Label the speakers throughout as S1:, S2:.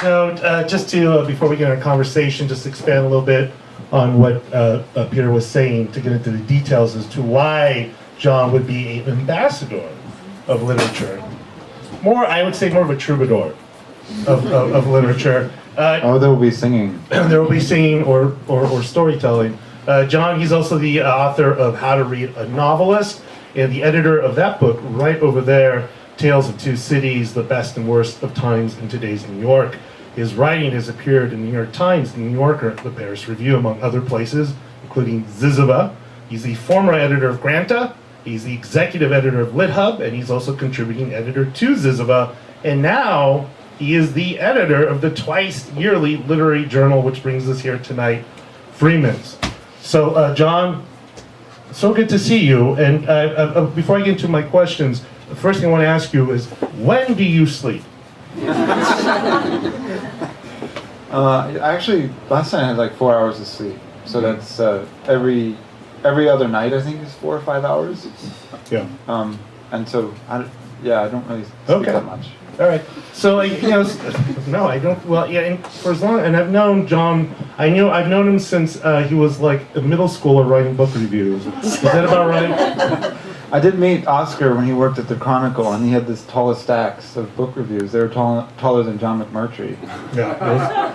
S1: So just to, before we get our conversation, just expand a little bit on what Peter was saying, to get into the details as to why John would be an ambassador of literature. More, I would say more of a troubadour of literature.
S2: There will be singing.
S1: There will be singing or storytelling. John, he's also the author of How to Read a Novelist, and the editor of that book right over there, Tales of Two Cities, The Best and Worst of Times in Today's New York. His writing has appeared in the New York Times, the New Yorker, the Paris Review, among other places, including ZYZZYVA. He's the former editor of Granta, he's the executive editor of LitHub, and he's also contributing editor to ZYZZYVA. And now he is the editor of the twice yearly literary journal, which brings us here tonight, Freeman's. So, John, so good to see you. And before I get into my questions, the first thing I want to ask you is, when do you sleep?
S2: Actually, last night I had like 4 hours of sleep. So that's every other night, I think, is 4 or 5 hours.
S1: Yeah.
S2: And so, I don't really sleep that much.
S1: All right. So, no, I don't. Well, yeah. And for as long, and I've known John. I've known him since he was like a middle schooler writing book reviews. Is that about right?
S2: I did meet Oscar when he worked at the Chronicle, and he had this tallest stacks of book reviews. They were taller than John McMurtry.
S1: Yeah.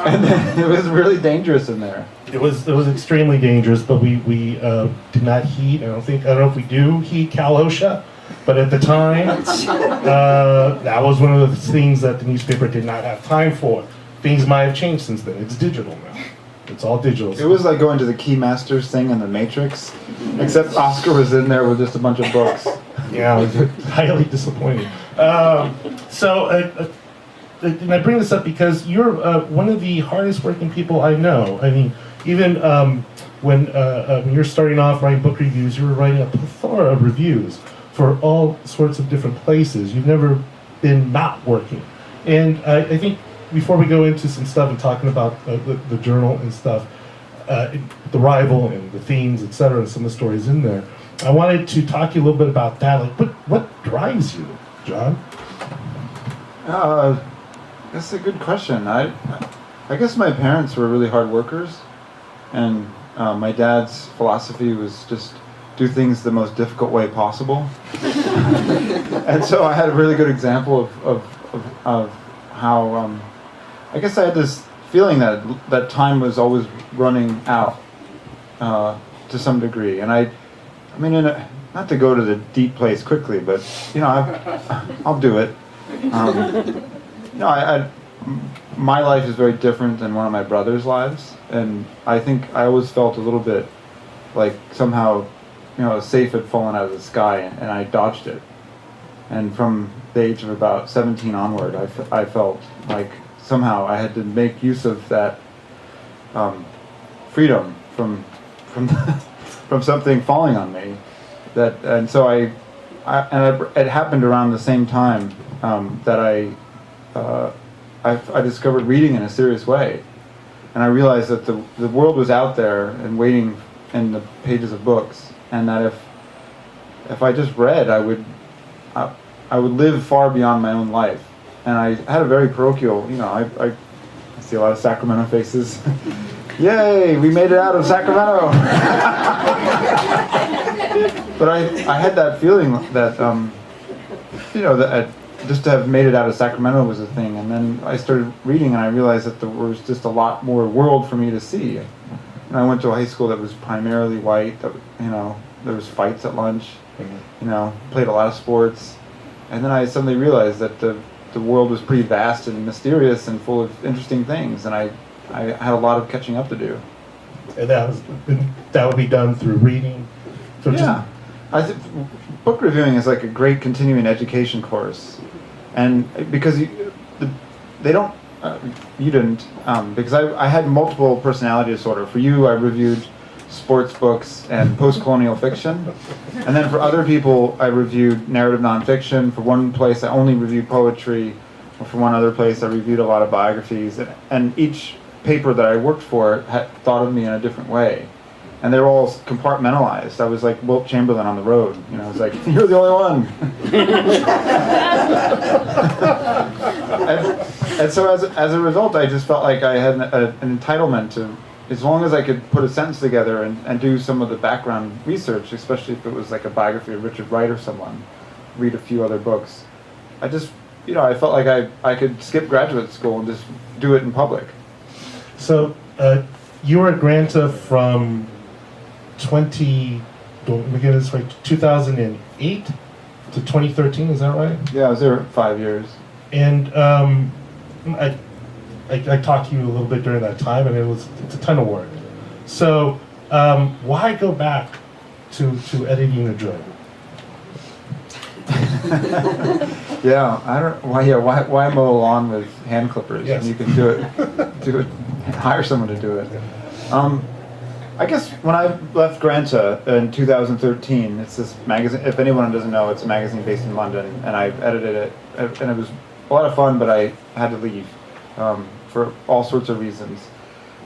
S2: And it was really dangerous in there.
S1: It was extremely dangerous, but we did not heed. I don't know if we do heed Cal OSHA, but at the time, that was one of the things that the newspaper did not have time for. Things might have changed since then. It's digital now. It's all digital.
S2: It was like going to the Keymasters thing in the Matrix, except Oscar was in there with just a bunch of books.
S1: Yeah, it was highly disappointing. And I bring this up because you're one of the hardest working people I know. I mean, even when you're starting off writing book reviews, you were writing a plethora of reviews for all sorts of different places. You've never been not working. And I think before we go into some stuff and talking about the journal and stuff, the rival and the themes, etc., and some of the stories in there, I wanted to talk to you a little bit about that. Like, what drives you, John?
S2: That's a good question. I guess my parents were really hard workers, and my dad's philosophy was just do things the most difficult way possible. And so I had a really good example of how I guess I had this feeling that time was always running out to some degree, and I mean, not to go to the deep place quickly, but I'll do it. My life is very different than one of my brother's lives, and I think I always felt a little bit like somehow, a safe had fallen out of the sky, and I dodged it. And from the age of about 17 onward, I felt like somehow I had to make use of that freedom from something falling on me. And so it happened around the same time that I discovered reading in a serious way, and I realized that the world was out there and waiting in the pages of books, and that if I just read, I would live far beyond my own life. And I had a very parochial, I see a lot of Sacramento faces. Yay, we made it out of Sacramento! But I had that feeling that, that just to have made it out of Sacramento was a thing. And then I started reading, and I realized that there was just a lot more world for me to see. And I went to a high school that was primarily white. That, there was fights at lunch. Played a lot of sports. And then I suddenly realized that the world was pretty vast and mysterious and full of interesting things, and I had a lot of catching up to do.
S1: And that would be done through reading?
S2: I think book reviewing is like a great continuing education course, and because you didn't, because I had multiple personality disorder. For you, I reviewed sports books and post-colonial fiction, and then for other people I reviewed narrative nonfiction. For one place I only reviewed poetry, or for one other place I reviewed a lot of biographies, and each paper that I worked for had thought of me in a different way, and they were all compartmentalized. I was like Wilt Chamberlain on the road, I was like, you're the only one. And so as a result, I just felt like I had an entitlement to, as long as I could put a sentence together and do some of the background research, especially if it was like a biography of Richard Wright or someone, read a few other books. I just, I felt like I could skip graduate school and just do it in public.
S1: So you were at Granta from 2008 to 2013, is that right?
S2: Yeah, I was there 5 years.
S1: And I talked to you a little bit during that time, and it's a ton of work. So why go back to editing a journal?
S2: Yeah, I don't. Why mow a lawn with hand clippers?
S1: Yes.
S2: And you can do it, hire someone to do it. I guess when I left Granta in 2013, it's this magazine. If anyone doesn't know, it's a magazine based in London, and I edited it, and it was a lot of fun, but I had to leave for all sorts of reasons.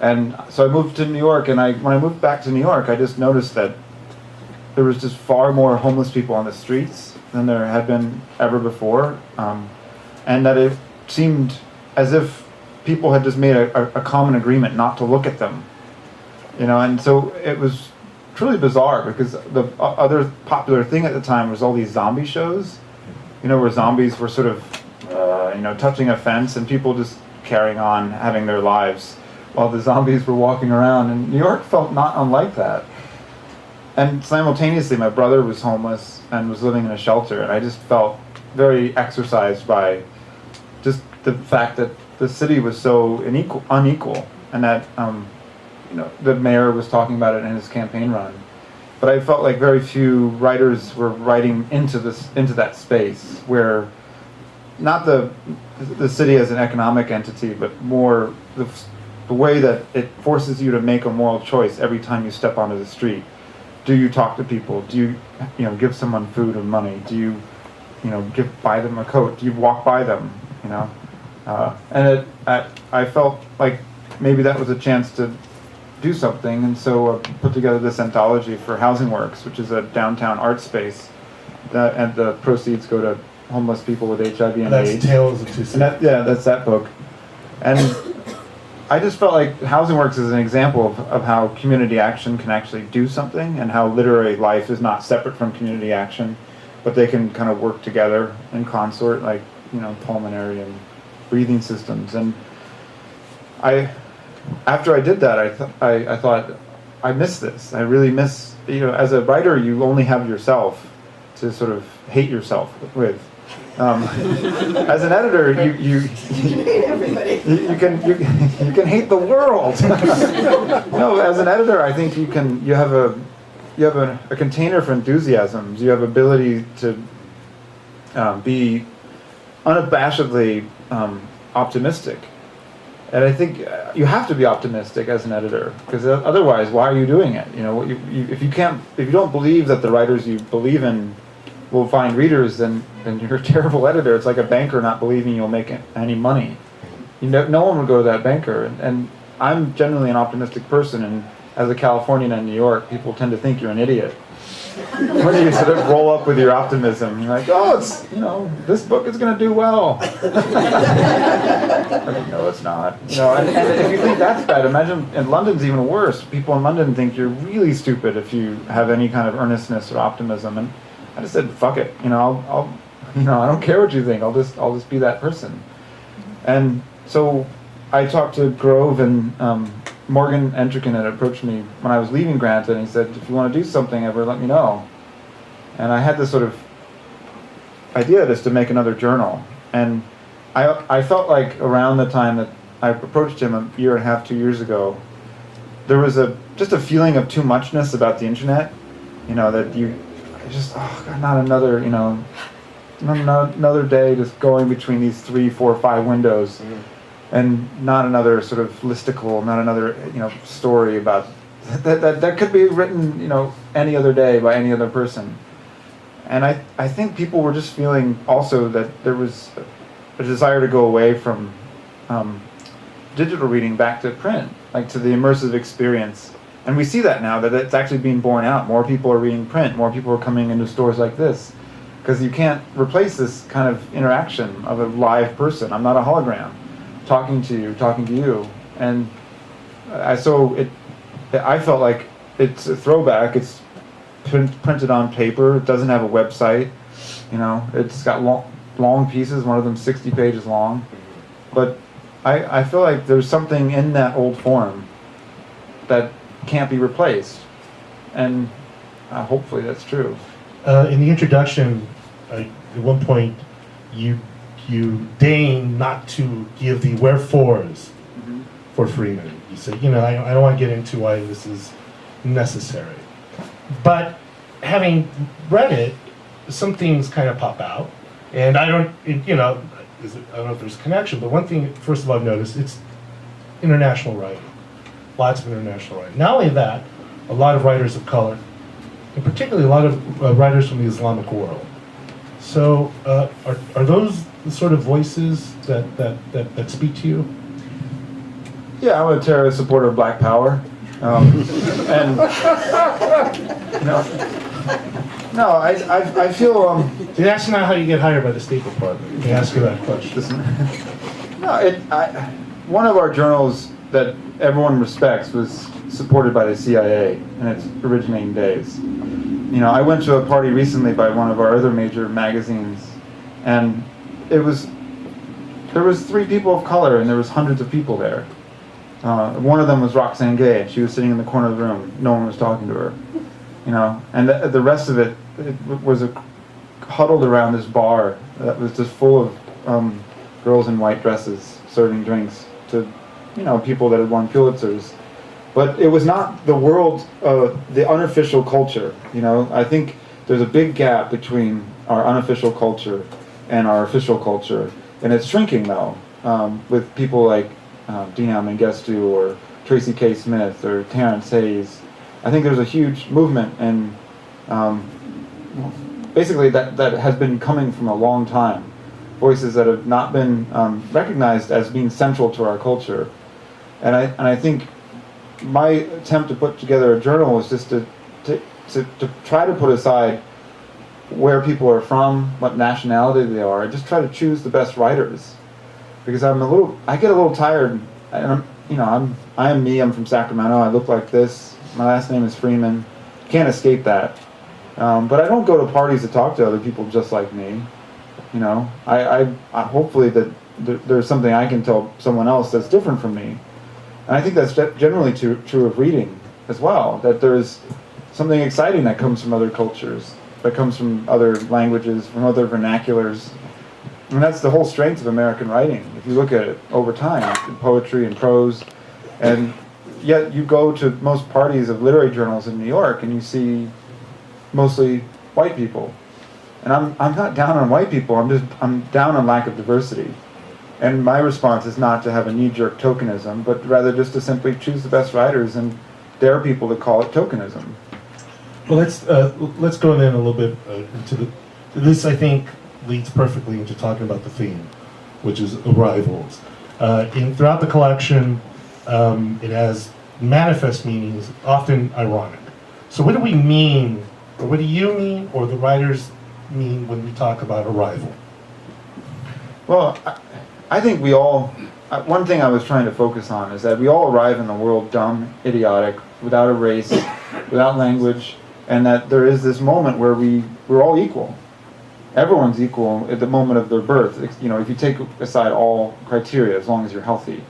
S2: And so I moved to New York, and when I moved back to New York, I just noticed that there was just far more homeless people on the streets than there had been ever before, and that it seemed as if people had just made a common agreement not to look at them, and so it was truly bizarre, because the other popular thing at the time was all these zombie shows, where zombies were sort of, touching a fence and people just carrying on having their lives while the zombies were walking around, and New York felt not unlike that. And simultaneously, my brother was homeless and was living in a shelter, and I just felt very exercised by just the fact that the city was so unequal, and that the mayor was talking about it in his campaign run. But I felt like very few writers were writing into that space, where not the city as an economic entity, but more the way that it forces you to make a moral choice every time you step onto the street. Do you talk to people? Do you, give someone food and money? Do you, buy them a coat? Do you walk by them? And I felt like maybe that was a chance to do something, and so I put together this anthology for Housing Works, which is a downtown art space, and the proceeds go to homeless people with HIV and AIDS.
S1: That's Tales of Two Cities.
S2: That's that book. And I just felt like Housing Works is an example of how community action can actually do something, and how literary life is not separate from community action, but they can kind of work together in consort, like, pulmonary and breathing systems. And after I did that, I thought, I miss this. I really miss, as a writer, you only have yourself to sort of hate yourself with. As an editor, you can hate the world. No, as an editor, I think you have a container for enthusiasms. You have ability to be unabashedly optimistic, and I think you have to be optimistic as an editor, because otherwise, why are you doing it? If you don't believe that the writers you believe in will find readers, then you're a terrible editor. It's like a banker not believing you'll make any money. No one would go to that banker. And I'm generally an optimistic person, and as a Californian in New York, people tend to think you're an idiot. When you sort of roll up with your optimism, you're like, oh, it's, this book is going to do well. No, it's not. And if you think that's bad, imagine, and London's even worse. People in London think you're really stupid if you have any kind of earnestness or optimism. And I just said, fuck it. I don't care what you think. I'll just be that person. And so I talked to Grove, and Morgan Entrican had approached me when I was leaving Granta, and he said, if you want to do something ever, let me know. And I had this sort of idea just to make another journal. And I felt like around the time that I approached him a year and a half, 2 years ago, there was just a feeling of too muchness about the internet. That God, not another, another day just going between these 3, 4, 5 windows. Mm-hmm. And not another sort of listicle, not another, story about that could be written, any other day by any other person. And I think people were just feeling also that there was a desire to go away from digital reading back to print, like to the immersive experience. And we see that now, that it's actually being borne out. More people are reading print, more people are coming into stores like this, because you can't replace this kind of interaction of a live person. I'm not a hologram. talking to you, and I felt like it's a throwback. It's printed on paper. It doesn't have a website. It's got long pieces. One of them 60 pages long, but I feel like there's something in that old form that can't be replaced, and hopefully that's true.
S1: In the introduction, at one point, you deign not to give the wherefores for Freeman. You say, I don't want to get into why this is necessary. But having read it, some things kind of pop out. And I don't know if there's a connection, but one thing, first of all, I've noticed, it's international writing. Lots of international writing. Not only that, a lot of writers of color, and particularly a lot of writers from the Islamic world. So are those the sort of voices that speak to you?
S2: Yeah, I'm a terrorist supporter of Black Power, and no, I feel.
S1: That's not how you get hired by the State Department. They ask you that question.
S2: One of our journals that everyone respects was supported by the CIA in its originating days. I went to a party recently by one of our other major magazines, and there was 3 people of color, and there was hundreds of people there. One of them was Roxane Gay, and she was sitting in the corner of the room. No one was talking to her. And the rest of it was huddled around this bar that was just full of girls in white dresses serving drinks to, people that had won Pulitzers. But it was not the world, the unofficial culture. I think there's a big gap between our unofficial culture and our official culture, and it's shrinking though, with people like Dina Mengistu or Tracy K. Smith or Terrence Hayes. I think there's a huge movement, and basically that has been coming from a long time. Voices that have not been recognized as being central to our culture, and I think my attempt to put together a journal was just to try to put aside where people are from, what nationality they are, and just try to choose the best writers, because I get a little tired, and I am me. I'm from Sacramento. I look like this. My last name is Freeman. Can't escape that. But I don't go to parties to talk to other people just like me. I hopefully that there's something I can tell someone else that's different from me. And I think that's generally true of reading as well, that there's something exciting that comes from other cultures, that comes from other languages, from other vernaculars. And that's the whole strength of American writing, if you look at it over time, in poetry and prose. And yet you go to most parties of literary journals in New York and you see mostly white people. And I'm not down on white people, I'm down on lack of diversity. And my response is not to have a knee-jerk tokenism, but rather just to simply choose the best writers and dare people to call it tokenism.
S1: Well, let's go then a little bit into this. I think leads perfectly into talking about the theme, which is arrivals. Throughout the collection, it has manifest meanings, often ironic. So, what do we mean, or what do you mean, or the writers mean when we talk about arrival?
S2: Well, I think we all, one thing I was trying to focus on is that we all arrive in the world dumb, idiotic, without a race, without language, and that there is this moment where we're all equal. Everyone's equal at the moment of their birth. If you take aside all criteria, as long as you're healthy.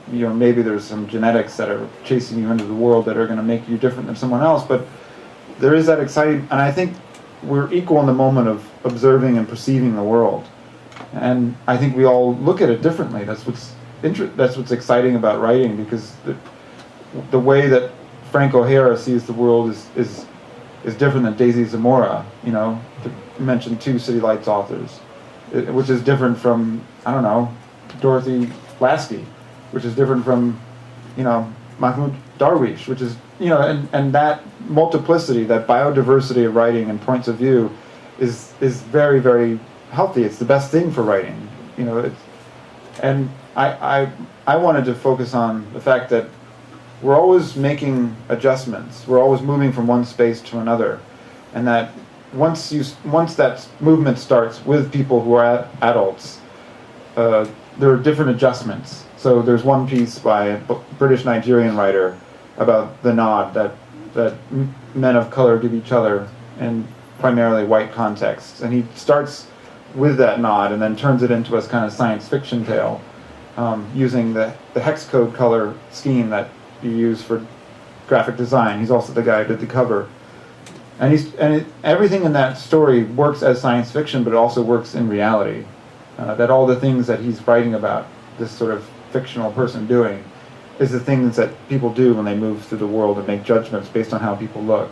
S2: Maybe there's some genetics that are chasing you into the world that are going to make you different than someone else, but there is that exciting, and I think we're equal in the moment of observing and perceiving the world. And I think we all look at it differently. That's what's exciting about writing, because the way that Frank O'Hara sees the world is different than Daisy Zamora. To mention 2 City Lights authors, which is different from Dorothy Lasky, which is different from Mahmoud Darwish, which is and that multiplicity, that biodiversity of writing and points of view, is very, very healthy. It's the best thing for writing, and I wanted to focus on the fact that we're always making adjustments. We're always moving from one space to another, and that once that movement starts with people who are adults, there are different adjustments. So there's one piece by a British Nigerian writer about the nod that men of color give each other in primarily white contexts, and he starts with that nod and then turns it into a kind of science fiction tale, using the hex code color scheme that you use for graphic design. He's also the guy who did the cover, and everything in that story works as science fiction, but it also works in reality. That all the things that he's writing about, this sort of fictional person doing, is the things that people do when they move through the world and make judgments based on how people look.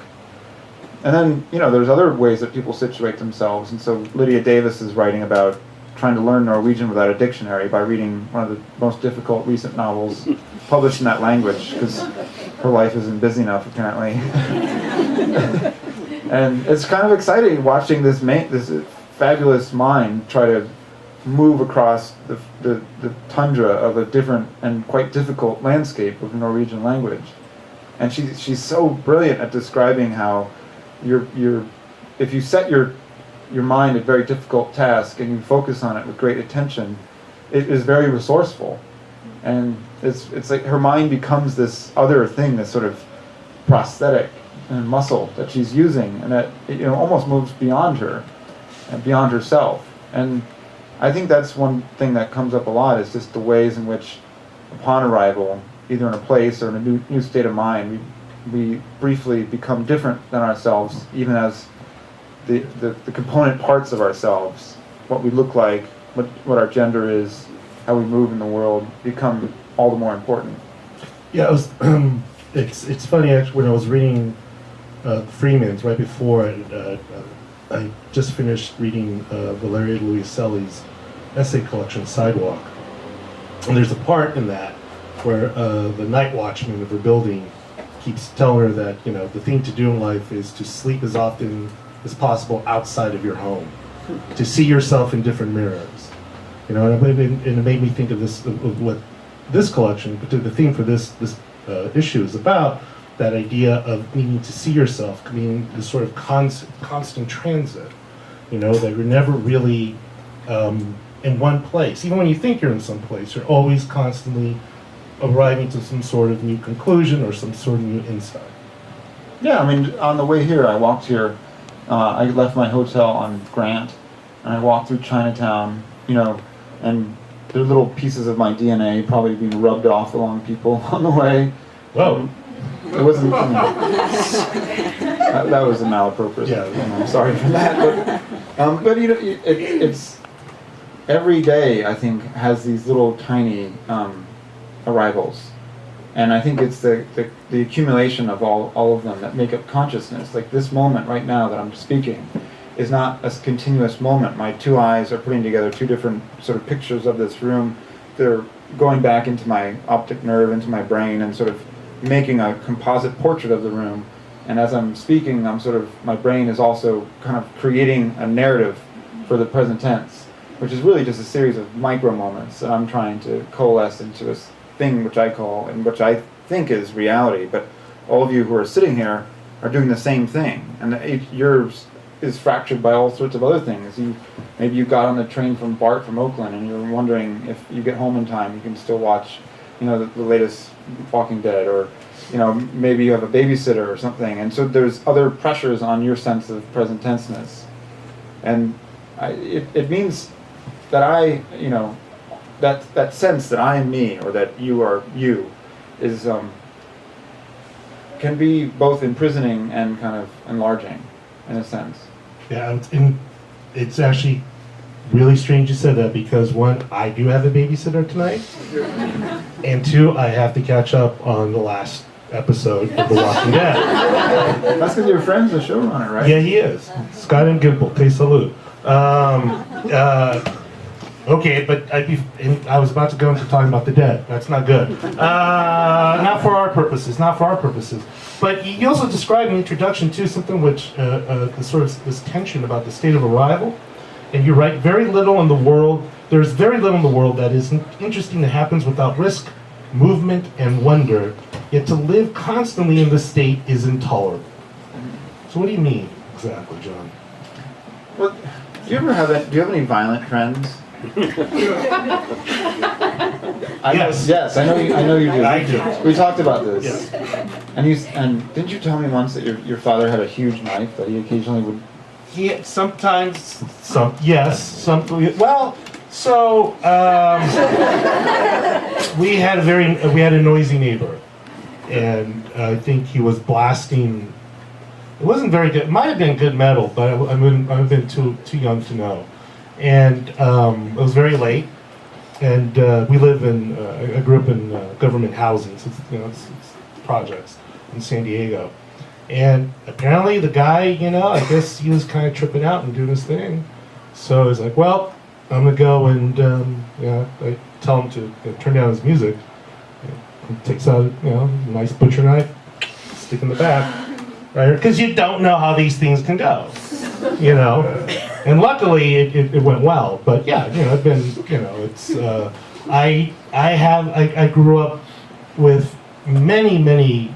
S2: And then, there's other ways that people situate themselves. And so Lydia Davis is writing about trying to learn Norwegian without a dictionary by reading one of the most difficult recent novels published in that language, because her life isn't busy enough, apparently. And it's kind of exciting watching this fabulous mind try to move across the tundra of a different and quite difficult landscape of the Norwegian language. And she's so brilliant at describing how if you set your mind a very difficult task and you focus on it with great attention, it is very resourceful. And it's like her mind becomes this other thing, this sort of prosthetic and muscle that she's using, and that almost moves beyond her and beyond herself. And I think that's one thing that comes up a lot, is just the ways in which, upon arrival, either in a place or in a new state of mind, we briefly become different than ourselves, even as the component parts of ourselves, what we look like, what our gender is, how we move in the world, become all the more important.
S1: Yeah, it's funny, actually, when I was reading Freeman's right before, I just finished reading Valeria Luiselli's essay collection, Sidewalk. And there's a part in that where the night watchman of her building keeps telling her that, the thing to do in life is to sleep as often as possible outside of your home, to see yourself in different mirrors. And it made me think of this, of what this collection, but the theme for this issue is about, that idea of needing to see yourself, being this sort of constant transit, that you're never really in one place. Even when you think you're in some place, you're always constantly arriving to some sort of new conclusion or some sort of new insight.
S2: Yeah, on the way here, I walked here, I left my hotel on Grant, and I walked through Chinatown, and there are little pieces of my DNA probably being rubbed off along people on the way.
S1: Whoa.
S2: It wasn't. That was a malapropos.
S1: Yeah.
S2: I'm sorry for that. But it's every day, I think, has these little tiny arrivals, and I think it's the accumulation of all of them that make up consciousness. Like this moment right now that I'm speaking is not a continuous moment. My two eyes are putting together two different sort of pictures of this room. They're going back into my optic nerve, into my brain, and sort of making a composite portrait of the room. And as I'm speaking, my brain is also kind of creating a narrative for the present tense, which is really just a series of micro moments that I'm trying to coalesce into this thing which I call, and which I think is reality. But all of you who are sitting here are doing the same thing, and yours is fractured by all sorts of other things. Maybe you got on the train from BART from Oakland, and you're wondering if you get home in time, you can still watch, the latest Walking Dead, or maybe you have a babysitter or something. And so there's other pressures on your sense of present tenseness, and it means that that sense that I am me, or that you are you, is can be both imprisoning and kind of enlarging, in a sense.
S1: Yeah, it's actually really strange you said that, because one, I do have a babysitter tonight, and two, I have to catch up on the last episode of The Walking Dead.
S2: That's because your friend's a showrunner, right?
S1: Yeah, he is. Scott and Gimple, te salute. Okay, but I was about to go into talking about the dead. That's not good. Not for our purposes. Not for our purposes. But you also described in the introduction to something which the sort of this tension about the state of arrival. And you write, very little in the world. There's very little in the world that is interesting that happens without risk, movement, and wonder. Yet to live constantly in this state is intolerable. So what do you mean exactly, John?
S2: Well, do you have any violent friends?
S1: Yes.
S2: Yes, I know you do.
S1: I do.
S2: We talked about this.
S1: Yes.
S2: And didn't you tell me once that your father had a huge knife that he occasionally would?
S1: Yeah, sometimes, well, so, we had a noisy neighbor, and I think he was blasting, it wasn't very good, it might have been good metal, but I've been too young to know. And, it was very late, and, we live in, I grew up in, government housing, so it's projects in San Diego. And apparently the guy, I guess he was kind of tripping out and doing his thing. So he's like, well, I'm going to go and, I tell him to turn down his music. He takes out, a nice butcher knife, stick in the back, right? Because you don't know how these things can go, And luckily it went well. But yeah, I've been, it's, I grew up with many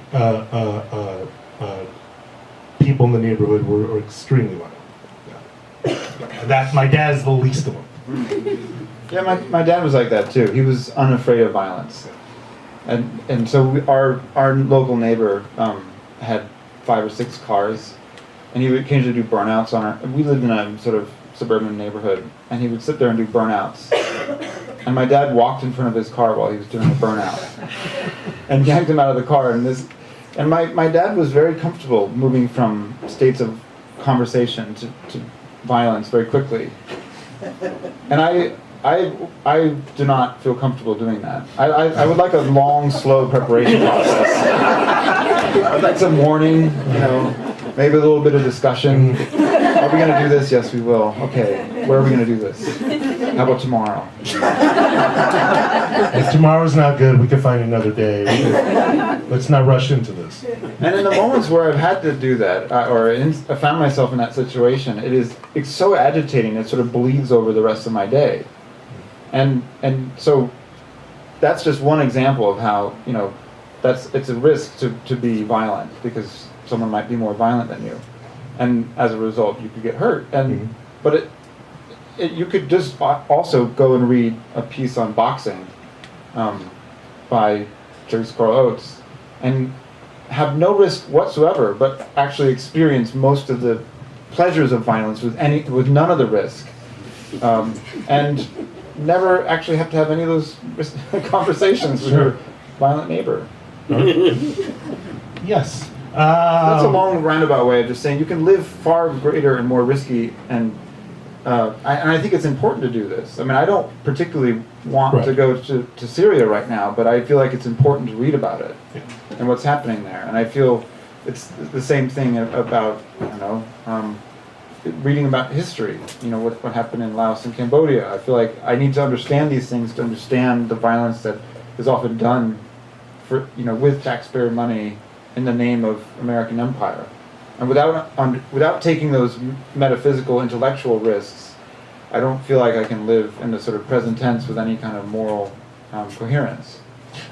S1: people in the neighborhood were extremely violent. Yeah. That my dad's the least of them.
S2: Yeah, my dad was like that too. He was unafraid of violence, and so our local neighbor had 5 or 6 cars, and he would occasionally do burnouts on our. We lived in a sort of suburban neighborhood, and he would sit there and do burnouts. And my dad walked in front of his car while he was doing a burnout, and yanked him out of the car. And my dad was very comfortable moving from states of conversation to violence very quickly. And I do not feel comfortable doing that. I would like a long, slow preparation process. I'd like some warning, maybe a little bit of discussion. Are we going to do this? Yes, we will. Okay, where are we going to do this? How about tomorrow?
S1: If tomorrow's not good, we can find another day. Let's not rush into this.
S2: And in the moments where I've had to do that, I found myself in that situation, it's so agitating, it sort of bleeds over the rest of my day. And so that's just one example of how, it's a risk to be violent, because someone might be more violent than you. And as a result, you could get hurt. And but you could just also go and read a piece on boxing by Jerry Squirrel Oates and have no risk whatsoever, but actually experience most of the pleasures of violence with none of the risk, and never actually have to have any of those conversations with your violent neighbor.
S1: Yes.
S2: That's a long roundabout way of just saying you can live far greater and more risky, and I think it's important to do this. I mean, I don't particularly want to go to Syria right now, but I feel like it's important to read about it and what's happening there. And I feel it's the same thing about, reading about history, what happened in Laos and Cambodia. I feel like I need to understand these things to understand the violence that is often done with taxpayer money in the name of American empire. And without taking those metaphysical, intellectual risks, I don't feel like I can live in the sort of present tense with any kind of moral coherence.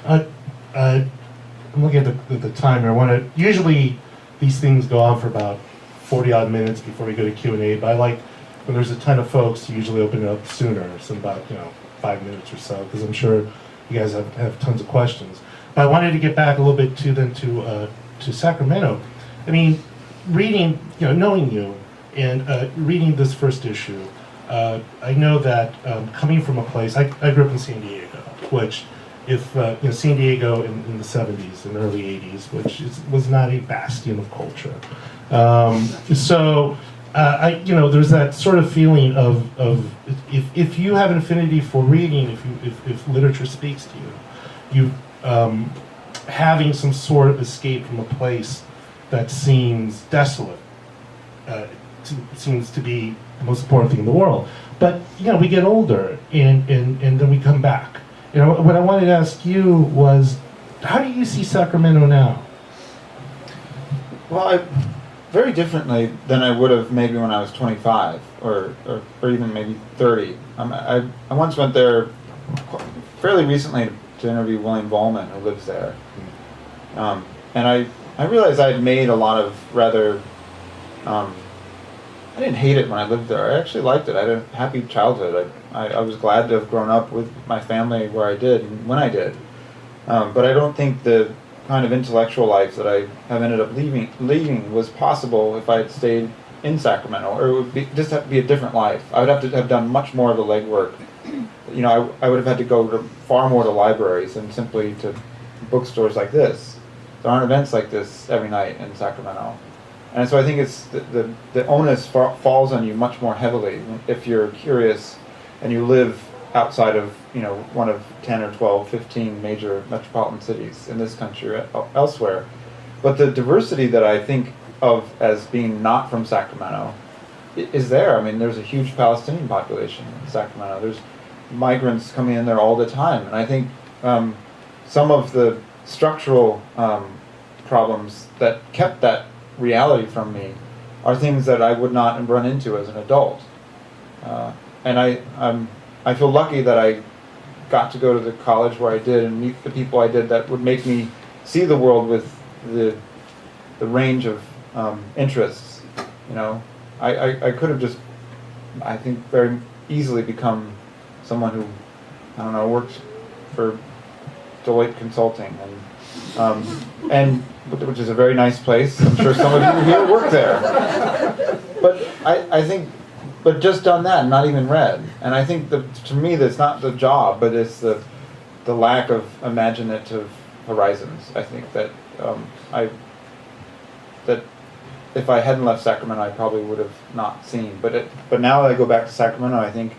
S1: I'm looking at the timer. Usually these things go on for about 40-odd minutes before we go to Q&A, but I like when there's a ton of folks to usually open it up sooner, so about 5 minutes or so, because I'm sure you guys have tons of questions. But I wanted to get back a little bit to Sacramento. I mean, reading, knowing you and reading this first issue, I know that coming from a place, I grew up in San Diego, which San Diego in the 70s and early 80s, which was not a bastion of culture. There's that sort of feeling of if you have an affinity for reading, if literature speaks to you, having some sort of escape from a place that seems desolate seems to be the most important thing in the world. But we get older and then we come back. What I wanted to ask you was, how do you see Sacramento now?
S2: Well, very differently than I would have maybe when I was 25 or even maybe 30. I once went there fairly recently to interview William Vollman, who lives there. And I realized I had made a lot of rather... I didn't hate it when I lived there. I actually liked it. I had a happy childhood. I was glad to have grown up with my family where I did and when I did. But I don't think the kind of intellectual life that I have ended up leading was possible if I had stayed in Sacramento, or it would just have to be a different life. I would have to have done much more of the legwork. You know, I would have had to go to far more to libraries than simply to bookstores like this. There aren't events like this every night in Sacramento. And so I think it's the onus falls on you much more heavily if you're curious and you live outside of, you know, one of 10 or 12, 15 major metropolitan cities in this country or elsewhere. But the diversity that I think of as being not from Sacramento is there. I mean, there's a huge Palestinian population in Sacramento. There's migrants coming in there all the time. And I think some of the structural problems that kept that reality from me are things that I would not have run into as an adult. And I feel lucky that I got to go to the college where I did and meet the people I did that would make me see the world with the range of interests. You know, I could have just, I think, very easily become someone who, I don't know, worked for Deloitte Consulting and which is a very nice place. I'm sure some of you here work there. But I think, but just done that and not even read. And I think that to me that's not the job, but it's the lack of imaginative horizons. I think that that if I hadn't left Sacramento, I probably would have not seen. But now that I go back to Sacramento, I think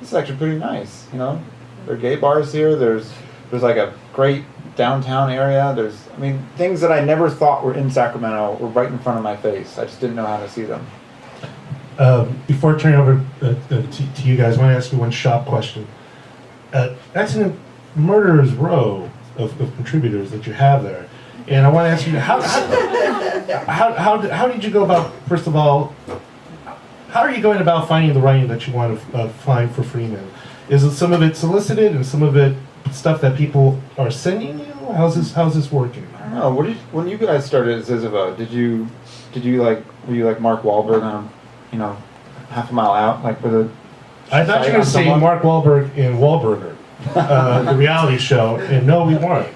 S2: this is actually pretty nice. You know, there are gay bars here. There's like a great downtown area. There's, I mean, things that I never thought were in Sacramento were right in front of my face. I just didn't know how to see them.
S1: Before turning over to you guys, I want to ask you one shop question. That's a murderer's row of contributors that you have there. And I want to ask you, how did you go about, first of all, how are you going about finding the writing that you want to find for Freeman? Is it some of it solicited and some of it stuff that people are sending you? How's this working?
S2: I don't know. When you guys started at ZYZZYVA, were you like Mark Wahlberg on, you know, half a mile out, like with a?
S1: I thought you were going to say Mark Wahlberg in Wahlburger, the reality show, and no, we weren't.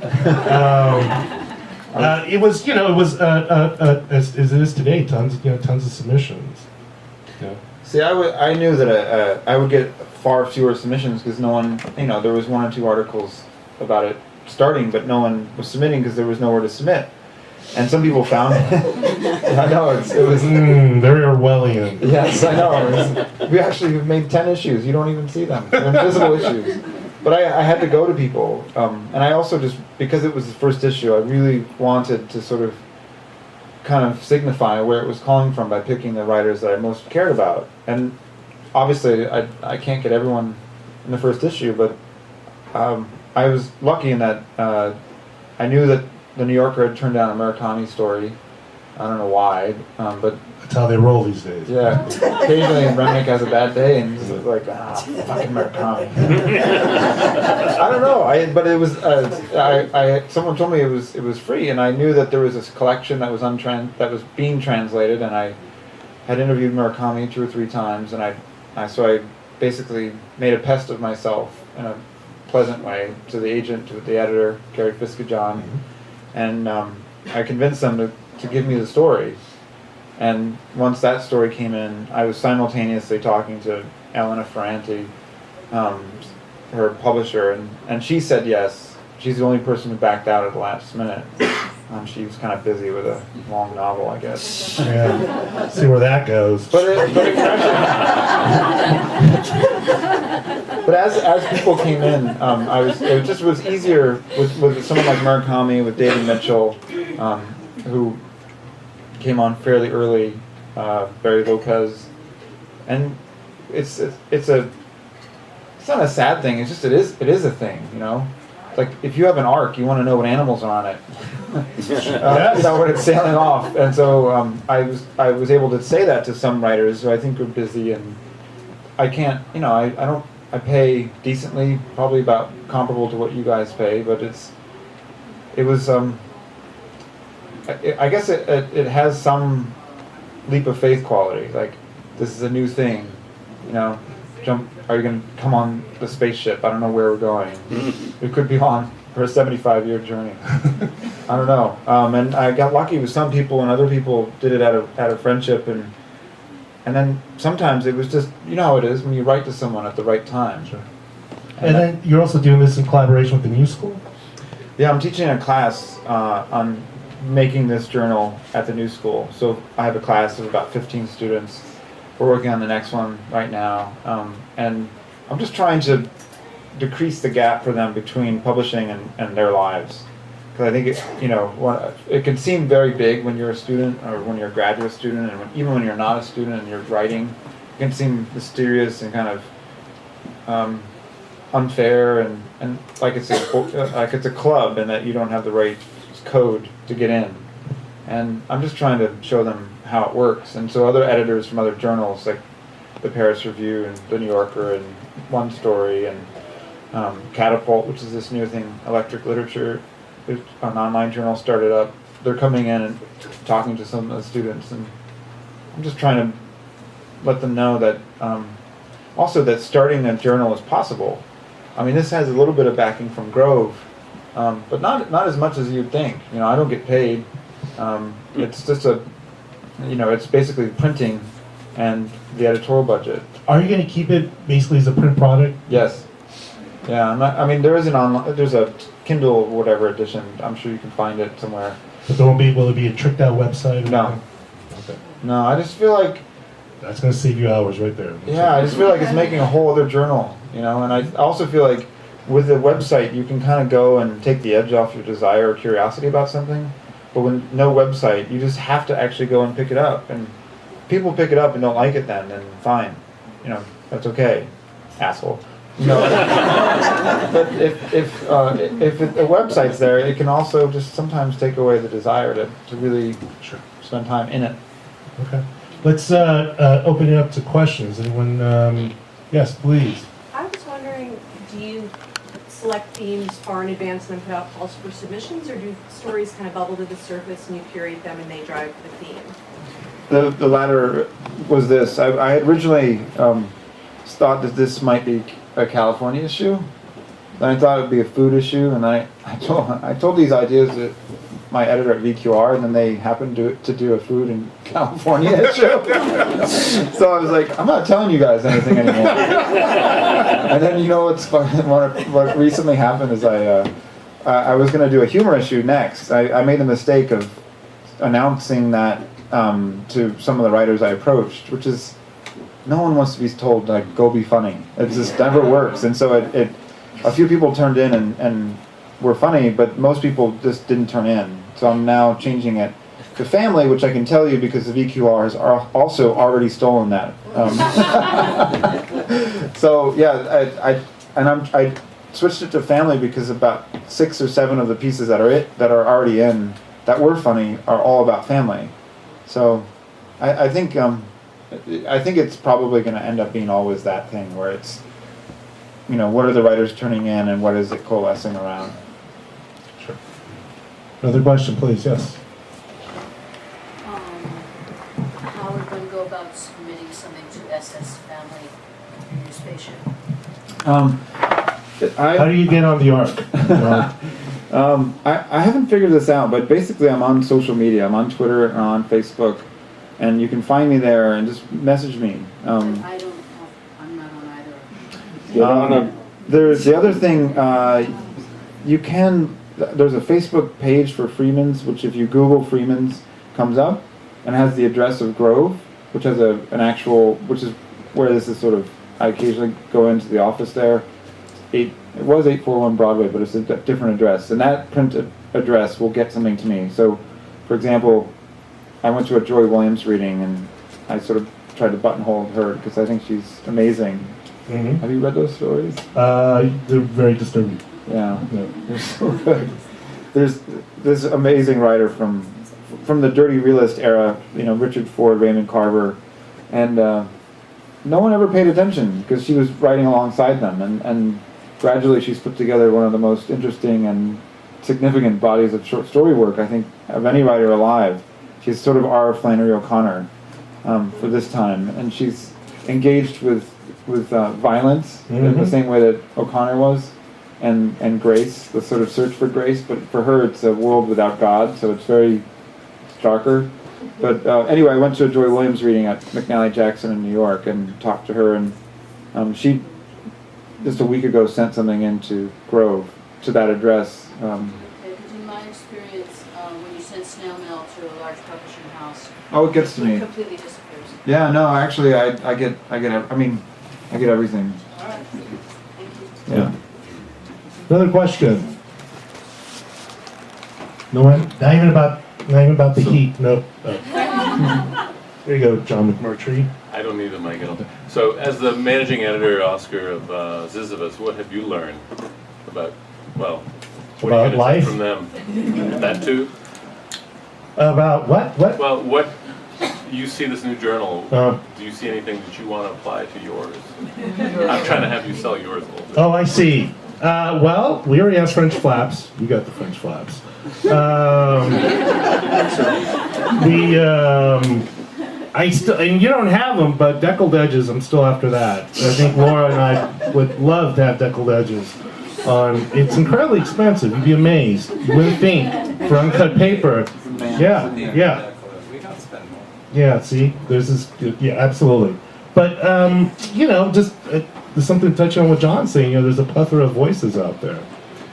S1: It was, you know, as it is today, tons of submissions. Yeah.
S2: See, I knew that I would get far fewer submissions because no one, you know, there was one or two articles about it starting, but no one was submitting because there was nowhere to submit. And some people found it. I know, it was...
S1: very Orwellian.
S2: Yes, I know. We actually have made 10 issues. You don't even see them. They're invisible issues. But I had to go to people. And I also just, because it was the first issue, I really wanted to sort of kind of signify where it was calling from by picking the writers that I most cared about. And obviously, I can't get everyone in the first issue, but I was lucky in that I knew that the New Yorker had turned down a Murakami story. I don't know why, but...
S1: That's how they roll these days.
S2: Yeah. Occasionally Remnick has a bad day and he's like, fucking Murakami. I don't know, but it was... someone told me it was free, and I knew that there was this collection that was being translated, and I had interviewed Murakami 2 or 3 times, and so I basically made a pest of myself in a pleasant way to the agent, to the editor, Gary Fiskajohn, and I convinced them to give me the story. And once that story came in, I was simultaneously talking to Elena Ferranti, her publisher, and she said yes. She's the only person who backed out at the last minute. She was kind of busy with a long novel, I guess.
S1: Yeah, see where that goes.
S2: But as people came in, it was easier with someone like Murakami, with David Mitchell, who came on fairly early, Barry Lopez, and it's not a sad thing. It's just it is a thing, you know. Like if you have an ark, you want to know what animals are on it. You know, when it's sailing off, and so I was able to say that to some writers who I think are busy, and I can't, you know, I pay decently, probably about comparable to what you guys pay, but it was I guess it has some leap of faith quality. Like this is a new thing, you know. Are you going to come on the spaceship? I don't know where we're going. We could be on for a 75-year journey. I don't know. And I got lucky with some people, and other people did it out of friendship, and then sometimes it was just, you know how it is when you write to someone at the right time.
S1: Sure. And then you're also doing this in collaboration with the New School?
S2: Yeah, I'm teaching a class on making this journal at the New School. So I have a class of about 15 students. We're working on the next one right now. And I'm just trying to decrease the gap for them between publishing and their lives. Because I think it can seem very big when you're a student or when you're a graduate student, and even when you're not a student and you're writing, it can seem mysterious and kind of unfair and like it's a club, and that you don't have the right code to get in. And I'm just trying to show them how it works. And so other editors from other journals, like the Paris Review and the New Yorker and One Story and Catapult, which is this new thing, Electric Literature, an online journal started up. They're coming in and talking to some of the students, and I'm just trying to let them know that also that starting a journal is possible. I mean, this has a little bit of backing from Grove, but not as much as you'd think. I don't get paid. It's just it's basically printing and the editorial budget.
S1: Are you going to keep it basically as a print product?
S2: Yes. Yeah. There's a Kindle or whatever edition. I'm sure you can find it somewhere.
S1: But will it be a tricked out website? Or
S2: No.
S1: Okay.
S2: No, I just feel like
S1: that's going to save you hours right there.
S2: Yeah, I just feel like it's making a whole other journal, and I also feel like with the website you can kind of go and take the edge off your desire or curiosity about something, but with no website you just have to actually go and pick it up, and people pick it up and don't like it then fine, that's okay, asshole. But if the website's there, it can also just sometimes take away the desire to really spend time in it.
S1: Okay. Let's open it up to questions. Anyone? Yes, please.
S3: I was wondering, do you select themes far in advance and then put out calls for submissions, or do stories kind of bubble to the surface and you curate them and they drive the theme?
S2: The latter was this. I had originally thought that this might be a California issue. Then I thought it would be a food issue, and I told these ideas to my editor at VQR, and then they happened to do a food in California issue. So I was like, I'm not telling you guys anything anymore. And then what recently happened is I was going to do a humor issue next. I made the mistake of announcing that to some of the writers I approached, which is, no one wants to be told, like, go be funny. It just never works. And so a few people turned in and were funny, but most people just didn't turn in. So I'm now changing it to family, which I can tell you because the VQR has also already stolen that. So yeah, I switched it to family because about 6 or 7 of the pieces that are already in that were funny are all about family. So I think it's probably going to end up being always that thing where it's, what are the writers turning in and what is it coalescing around?
S1: Sure. Another question, please. Yes.
S4: How are we going to go about submitting something to SS Family in your spaceship?
S1: How do you get on the ark?
S2: I haven't figured this out, but basically I'm on social media. I'm on Twitter and on Facebook, and you can find me there and just message me.
S4: I'm not on either.
S2: There's the other thing. There's a Facebook page for Freeman's, which if you Google Freeman's comes up, and has the address of Grove, which has which is where this is sort of. I occasionally go into the office there. It was 841 Broadway, but it's a different address, and that print address will get something to me. So, for example, I went to a Joy Williams reading, and I sort of tried to buttonhole her because I think she's amazing.
S1: Mm-hmm.
S2: Have you read those stories?
S1: They're very disturbing.
S2: Yeah, they're so good. There's this amazing writer from the Dirty Realist era, Richard Ford, Raymond Carver, and no one ever paid attention because she was writing alongside them, and gradually she's put together one of the most interesting and significant bodies of short story work, I think, of any writer alive. She's sort of our Flannery O'Connor for this time, and she's engaged with violence in the same way that O'Connor was, and grace, the sort of search for grace. But for her, it's a world without God, so it's very starker. But anyway, I went to a Joy Williams reading at McNally Jackson in New York and talked to her, and she just a week ago sent something into Grove to that address.
S4: Because in my experience, when you send snail mail to a large publishing house,
S2: Oh, it gets to
S4: it
S2: me.
S4: completely disappears.
S2: Yeah, no, actually, I get everything.
S4: All right, thank you.
S2: Yeah.
S1: Another question. No one, not even about the heat. Nope. Oh. There you go, John McMurtry.
S5: I don't need a mic. I don't think. So, as the managing editor, Oscar, of ZYZZYVA, what have you learned about, well, what
S1: About
S5: are you gonna
S1: life?
S5: take from them? That too?
S1: About what? What?
S5: Well, what, you see this new journal,
S1: Uh,
S5: do you see anything that you want to apply to yours? I'm trying to have you sell yours a little bit.
S1: Oh, I see. Well, we already have French flaps. You got the French flaps. And you don't have them, but deckled edges, I'm still after that. I think Laura and I would love to have deckled edges. It's incredibly expensive. You'd be amazed. You wouldn't think for uncut paper. Yeah, yeah.
S6: We don't spend more.
S1: Yeah, see, there's this, yeah, absolutely. But, just there's something touching on what John's saying, there's a plethora of voices out there.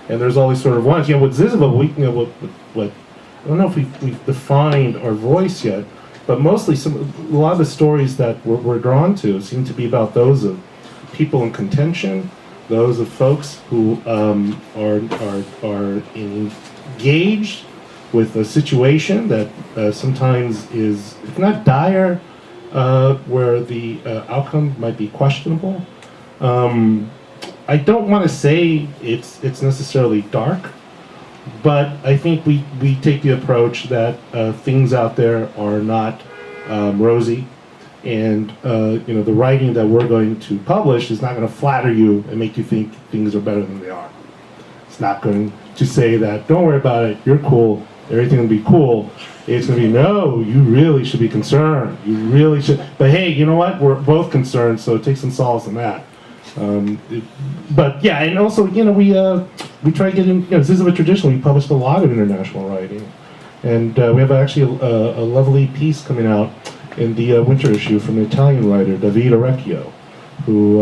S1: And there's all these sort of ones, with ZYZZYVA, what I don't know if we've defined our voice yet, but mostly a lot of the stories that we're drawn to seem to be about those of people in contention, those of folks who are engaged with a situation that sometimes is, if not dire, where the outcome might be questionable. I don't want to say it's necessarily dark, but I think we take the approach that things out there are not rosy, and the writing that we're going to publish is not going to flatter you and make you think things are better than they are. It's not going to say that, don't worry about it, you're cool, everything will be cool. It's going to be, no, you really should be concerned. You really should. But hey, you know what? We're both concerned, so take some solace in that. But yeah, and also, we try to get in, ZYZZYVA traditionally, we published a lot of international writing. And we have actually a lovely piece coming out in the winter issue from an Italian writer, Davide Orecchio, who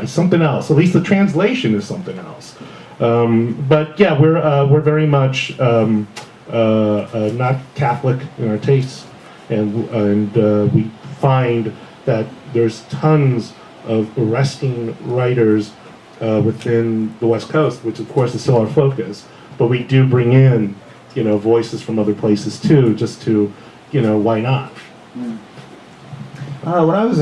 S1: something else. At least the translation is something else. But yeah, we're very much not Catholic in our tastes, and we find that there's tons of arresting writers within the West Coast, which of course is still our focus. But we do bring in, voices from other places too, just to, why not?
S2: When I was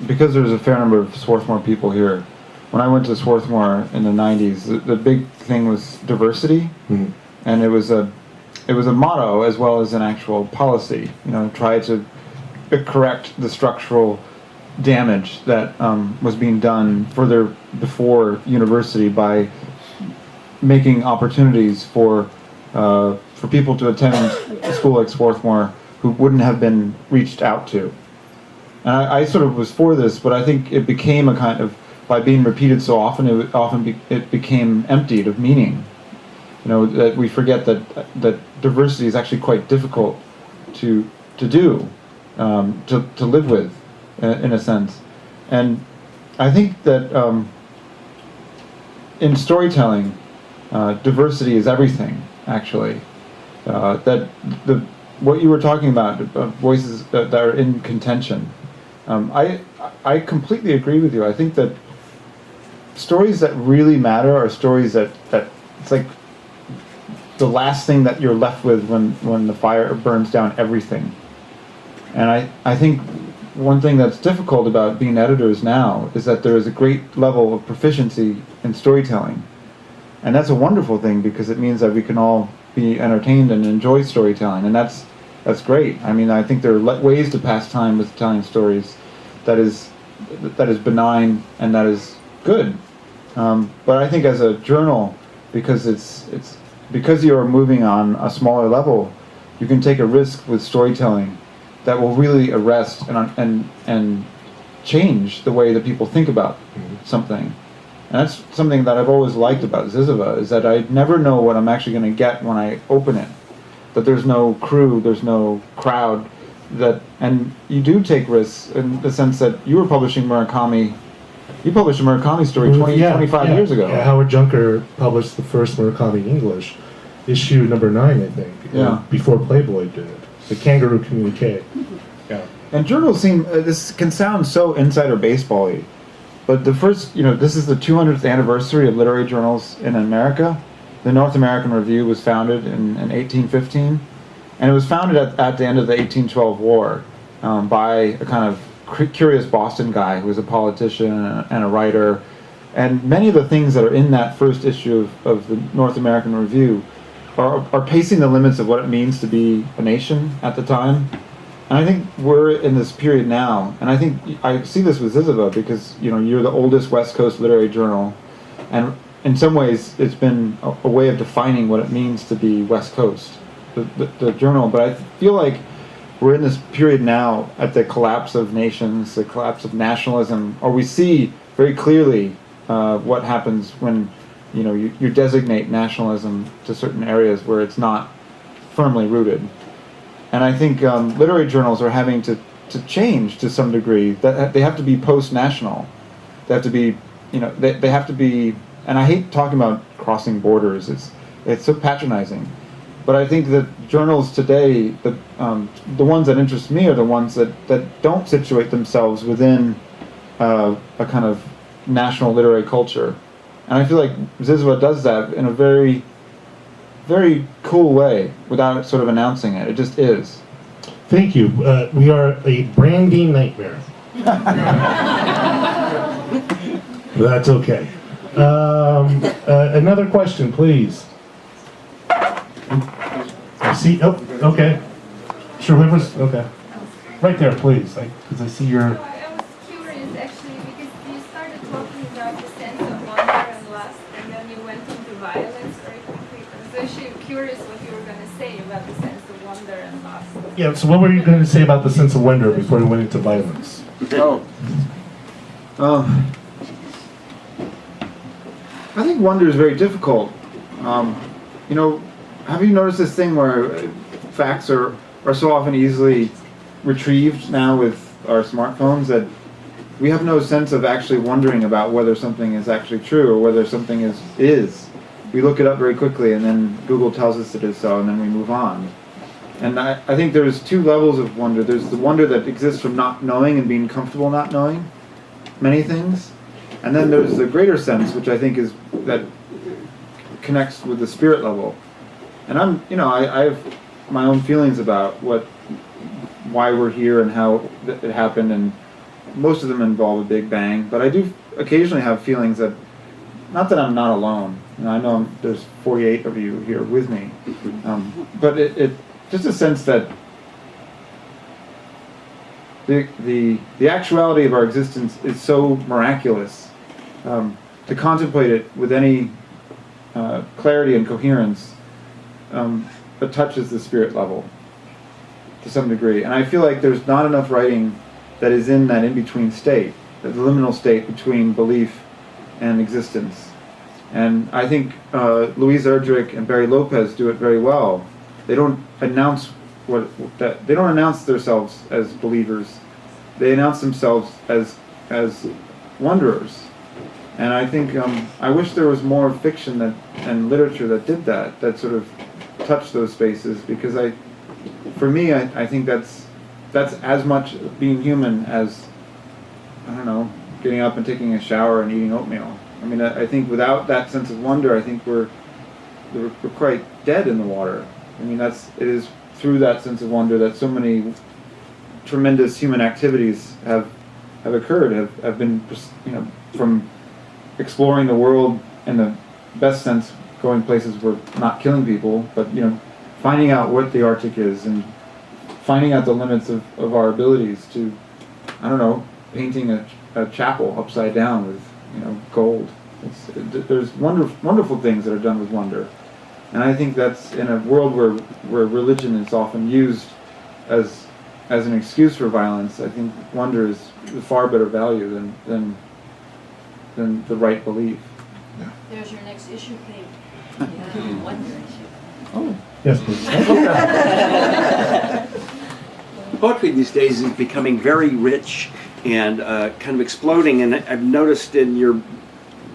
S2: because there's a fair number of Swarthmore people here, when I went to Swarthmore in the 90s, the big thing was diversity, and it was a motto as well as an actual policy. Try to correct the structural damage that was being done further before university by making opportunities for people to attend a school like Swarthmore who wouldn't have been reached out to. And I sort of was for this, but I think it became a kind of, by being repeated so often, it became emptied of meaning. That we forget that diversity is actually quite difficult to do, to live with, in a sense. And I think that in storytelling, diversity is everything, actually. What you were talking about, voices that are in contention, I completely agree with you. I think that stories that really matter are stories that it's like the last thing that you're left with when the fire burns down everything. And I think one thing that's difficult about being editors now is that there is a great level of proficiency in storytelling. And that's a wonderful thing, because it means that we can all be entertained and enjoy storytelling, and that's great. I mean, I think there are ways to pass time with telling stories that is benign and that is good. But I think as a journal, because because you are moving on a smaller level, you can take a risk with storytelling that will really arrest and change the way that people think about something. And that's something that I've always liked about ZYZZYVA, is that I never know what I'm actually going to get when I open it. That there's no crew, there's no crowd, and you do take risks in the sense that you were publishing Murakami. You published a Murakami story 25 years ago.
S1: Yeah, Howard Junker published the first Murakami in English, issue number 9, I think, before Playboy did. The Kangaroo Communique. Yeah.
S2: And journals seem, this can sound so insider baseball-y, but the first, this is the 200th anniversary of literary journals in America. The North American Review was founded in 1815, and it was founded at the end of the 1812 war by a kind of curious Boston guy who was a politician and a writer. And many of the things that are in that first issue of the North American Review are pacing the limits of what it means to be a nation at the time. And I think we're in this period now, and I think I see this with ZYZZYVA because you're the oldest West Coast literary journal, and in some ways it's been a way of defining what it means to be West Coast, the journal. But I feel like we're in this period now at the collapse of nations, the collapse of nationalism, or we see very clearly what happens when you designate nationalism to certain areas where it's not firmly rooted. And I think literary journals are having to change to some degree. That they have to be post-national. They have to be, they have to be. And I hate talking about crossing borders. It's so patronizing. But I think that journals today, the ones that interest me are the ones that don't situate themselves within a kind of national literary culture. And I feel like ZYZZYVA does that in a very, very cool way without sort of announcing it. It just is.
S1: Thank you. We are a branding nightmare. That's okay. Another question, please. I see. Oh, okay. Sure, whoever's okay. Right there, please. Because I see your.
S6: I was curious actually because you started talking about the sense of wonder and lust, and then you went into violence very quickly. I was actually curious what you were going to say about the sense of wonder and lust.
S1: Yeah. So, what were you going to say about the sense of wonder before we went into violence?
S2: I think wonder is very difficult. Have you noticed this thing where facts are so often easily retrieved now with our smartphones that we have no sense of actually wondering about whether something is actually true or whether something is. We look it up very quickly and then Google tells us it is so and then we move on. And I think there's two levels of wonder. There's the wonder that exists from not knowing and being comfortable not knowing many things. And then there's the greater sense, which I think is that connects with the spirit level. And I have my own feelings about why we're here and how it happened, and most of them involve a big bang. But I do occasionally have feelings that, not that I'm not alone. I know there's 48 of you here with me, but it just a sense that the actuality of our existence is so miraculous. To contemplate it with any clarity and coherence. It touches the spirit level to some degree. And I feel like there's not enough writing that is in that in-between state, the liminal state between belief and existence. And I think Louise Erdrich and Barry Lopez do it very well. They don't announce they don't announce themselves as believers. They announce themselves as wanderers. And I think I wish there was more fiction and literature that did that sort of touched those spaces, because for me, I think that's as much being human as, I don't know, getting up and taking a shower and eating oatmeal. I mean, I think without that sense of wonder, I think we're quite dead in the water. I mean, it is through that sense of wonder that so many tremendous human activities have occurred, have been, from exploring the world in the best sense, going places where not killing people, but finding out what the Arctic is and finding out the limits of our abilities to, I don't know, painting a chapel upside down with gold. There's wonderful things that are done with wonder, and I think that's in a world where religion is often used as as an excuse for violence, I think wonder is a far better value than the right belief.
S4: There's your next issue theme. Wonder issue.
S2: Oh.
S1: Yes, please.
S7: Poetry these days is becoming very rich and kind of exploding, and I've noticed in your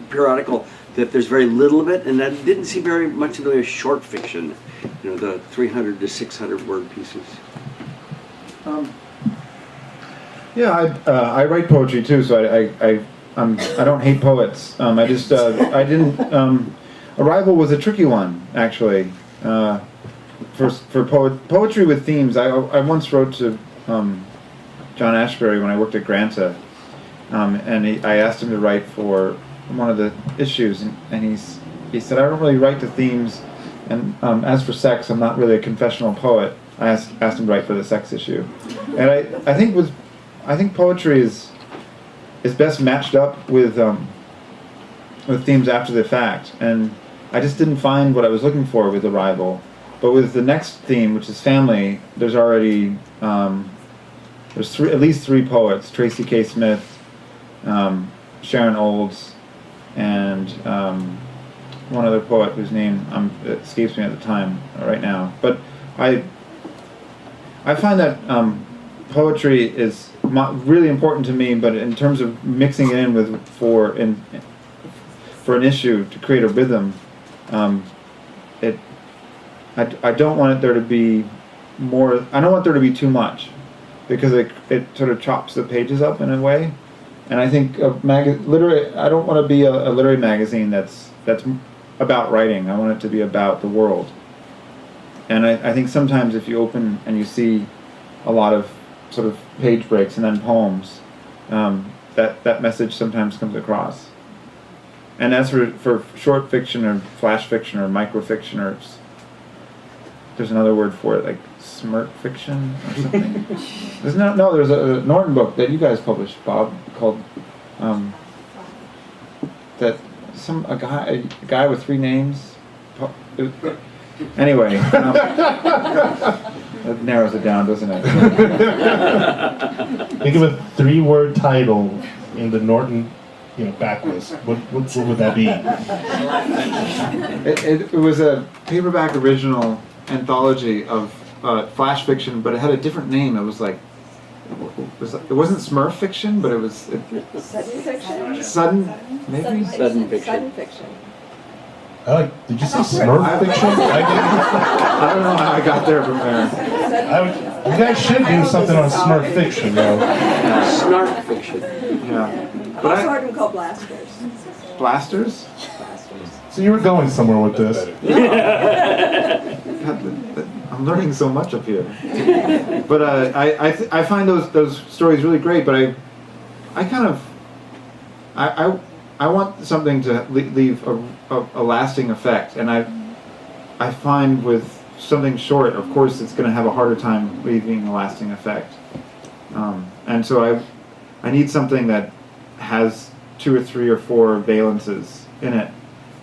S7: periodical that there's very little of it, and I didn't see very much in the way of short fiction, you know, the 300 to 600 word pieces.
S2: Yeah, I write poetry too, so I don't hate poets. I just I didn't. Arrival was a tricky one, actually. For poetry with themes, I once wrote to John Ashbery when I worked at Granta, and I asked him to write for one of the issues, and he said, I don't really write to themes, and as for sex, I'm not really a confessional poet. I asked him to write for the sex issue, and I think poetry is best matched up with themes after the fact, and I just didn't find what I was looking for with Arrival. But with the next theme, which is family, there's already there's at least three poets: Tracy K. Smith, Sharon Olds, and one other poet whose name escapes me at the time right now. But I find that poetry is really important to me, but in terms of mixing it in for an issue to create a rhythm, I don't want there to be more. I don't want there to be too much, because it sort of chops the pages up in a way. And I think I don't want to be a literary magazine that's about writing. I want it to be about the world. And I think sometimes if you open and you see a lot of sort of page breaks and then poems, that message sometimes comes across. And as for short fiction or flash fiction or microfiction, or there's another word for it, like smirk fiction or something. There's a Norton book that you guys published, Bob, called a guy with three names. Anyway, that narrows it down, doesn't it?
S1: Think of a 3-word title in the Norton, backlist. What would that be?
S2: It was a paperback original anthology of flash fiction, but it had a different name. It was like it wasn't Smurf fiction, but it was
S3: Sudden fiction?
S2: sudden maybe.
S7: Sudden fiction.
S3: Sudden fiction.
S1: Did you say Smurf fiction?
S2: I don't know how I got there from there.
S1: You guys should do something on Smurf fiction, though.
S7: Snark fiction.
S2: Yeah.
S3: I also heard them called blasters.
S2: Blasters?
S1: So you were going somewhere with this.
S2: God, I'm learning so much up here. But I find those stories really great. But I want something to leave a lasting effect, and I find with something short, of course, it's going to have a harder time leaving a lasting effect. And so I need something that has 2 or 3 or 4 valences in it.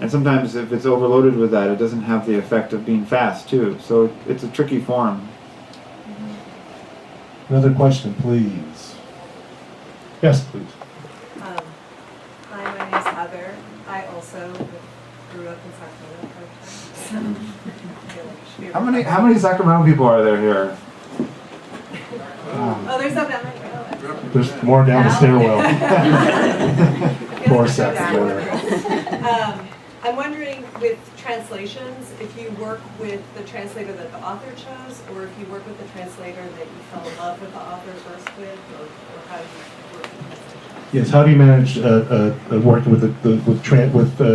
S2: And sometimes if it's overloaded with that, it doesn't have the effect of being fast, too. So it's a tricky form.
S1: Another question, please. Yes, please.
S8: Hi, my name is Heather. I also grew up in Sacramento.
S2: How many Sacramento people are there here?
S8: Oh, there's not that many.
S1: There's more down the stairwell. Poor
S8: So
S1: Sacramento.
S8: I'm wondering, with translations, if you work with the translator that the author chose, or if you work with the translator that you fell in love with the author first with, or how do you work with translation?
S1: Yes, how do you manage working with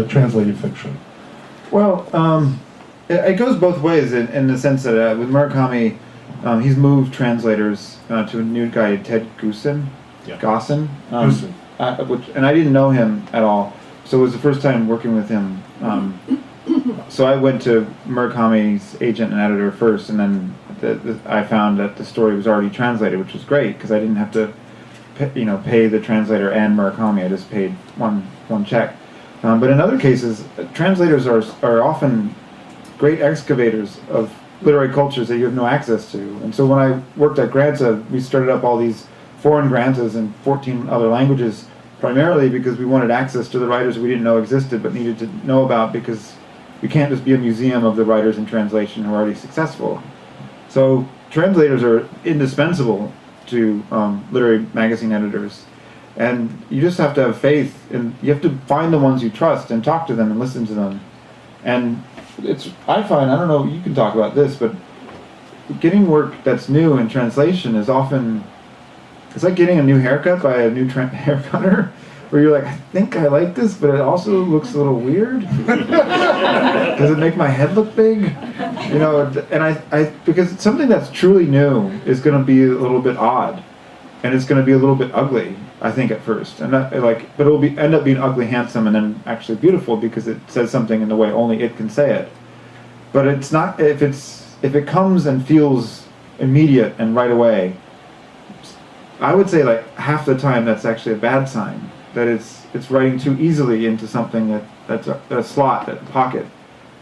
S1: translated fiction?
S2: Well, it goes both ways in the sense that with Murakami, he's moved translators to a new guy, Ted Gossin.
S1: Yeah.
S2: Gossin.
S1: Gossin.
S2: And I didn't know him at all, so it was the first time working with him. So I went to Murakami's agent and editor first, and then I found that the story was already translated, which was great because I didn't have to, pay the translator and Murakami. I just paid one check. But in other cases, translators are often great excavators of literary cultures that you have no access to. And so when I worked at Granta, we started up all these foreign Grantas in 14 other languages, primarily because we wanted access to the writers we didn't know existed but needed to know about, because we can't just be a museum of the writers in translation who are already successful. So translators are indispensable to literary magazine editors. And you just have to have faith, and you have to find the ones you trust and talk to them and listen to them. And I find, I don't know, you can talk about this, but getting work that's new in translation is often, it's like getting a new haircut by a new hair cutter, where you're like, I think I like this, but it also looks a little weird. Does it make my head look big? You know, and I because something that's truly new is going to be a little bit odd, and it's going to be a little bit ugly, I think, at first, and but it'll end up being ugly, handsome, and then actually beautiful because it says something in the way only it can say it. But it's not if it comes and feels immediate and right away. I would say like half the time that's actually a bad sign. That it's writing too easily into something that's a slot, that pocket,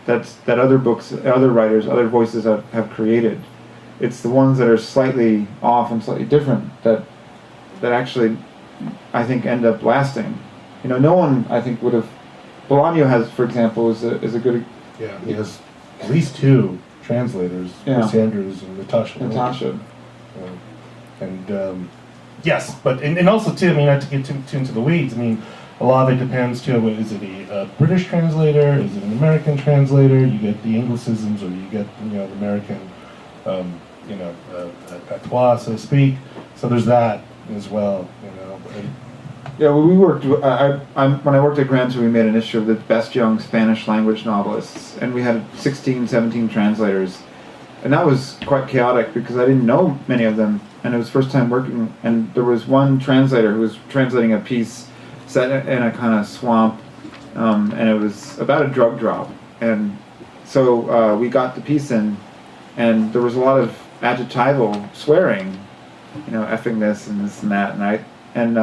S2: that other books, other writers, other voices have created. It's the ones that are slightly off and slightly different that actually, I think, end up lasting. You know, no one, I think, would have. Bolaño has, for example, is a good.
S1: Yeah, he has at least 2 translators, Chris Andrews and Natasha. Yes, but and also too, I mean, not to get too into the weeds, I mean, a lot of it depends too, is it a British translator, is it an American translator, you get the Anglicisms, or you get, you know, the American, patois, so to speak, so there's that as well, you know.
S2: Yeah, well, we worked, when I worked at Granta, we made an issue of the best young Spanish language novelists, and we had 16, 17 translators, and that was quite chaotic because I didn't know many of them. And it was first time working, and there was one translator who was translating a piece set in a kind of swamp, and it was about a drug drop. And so we got the piece in, and there was a lot of adjectival swearing, you know, effing this and this and that. And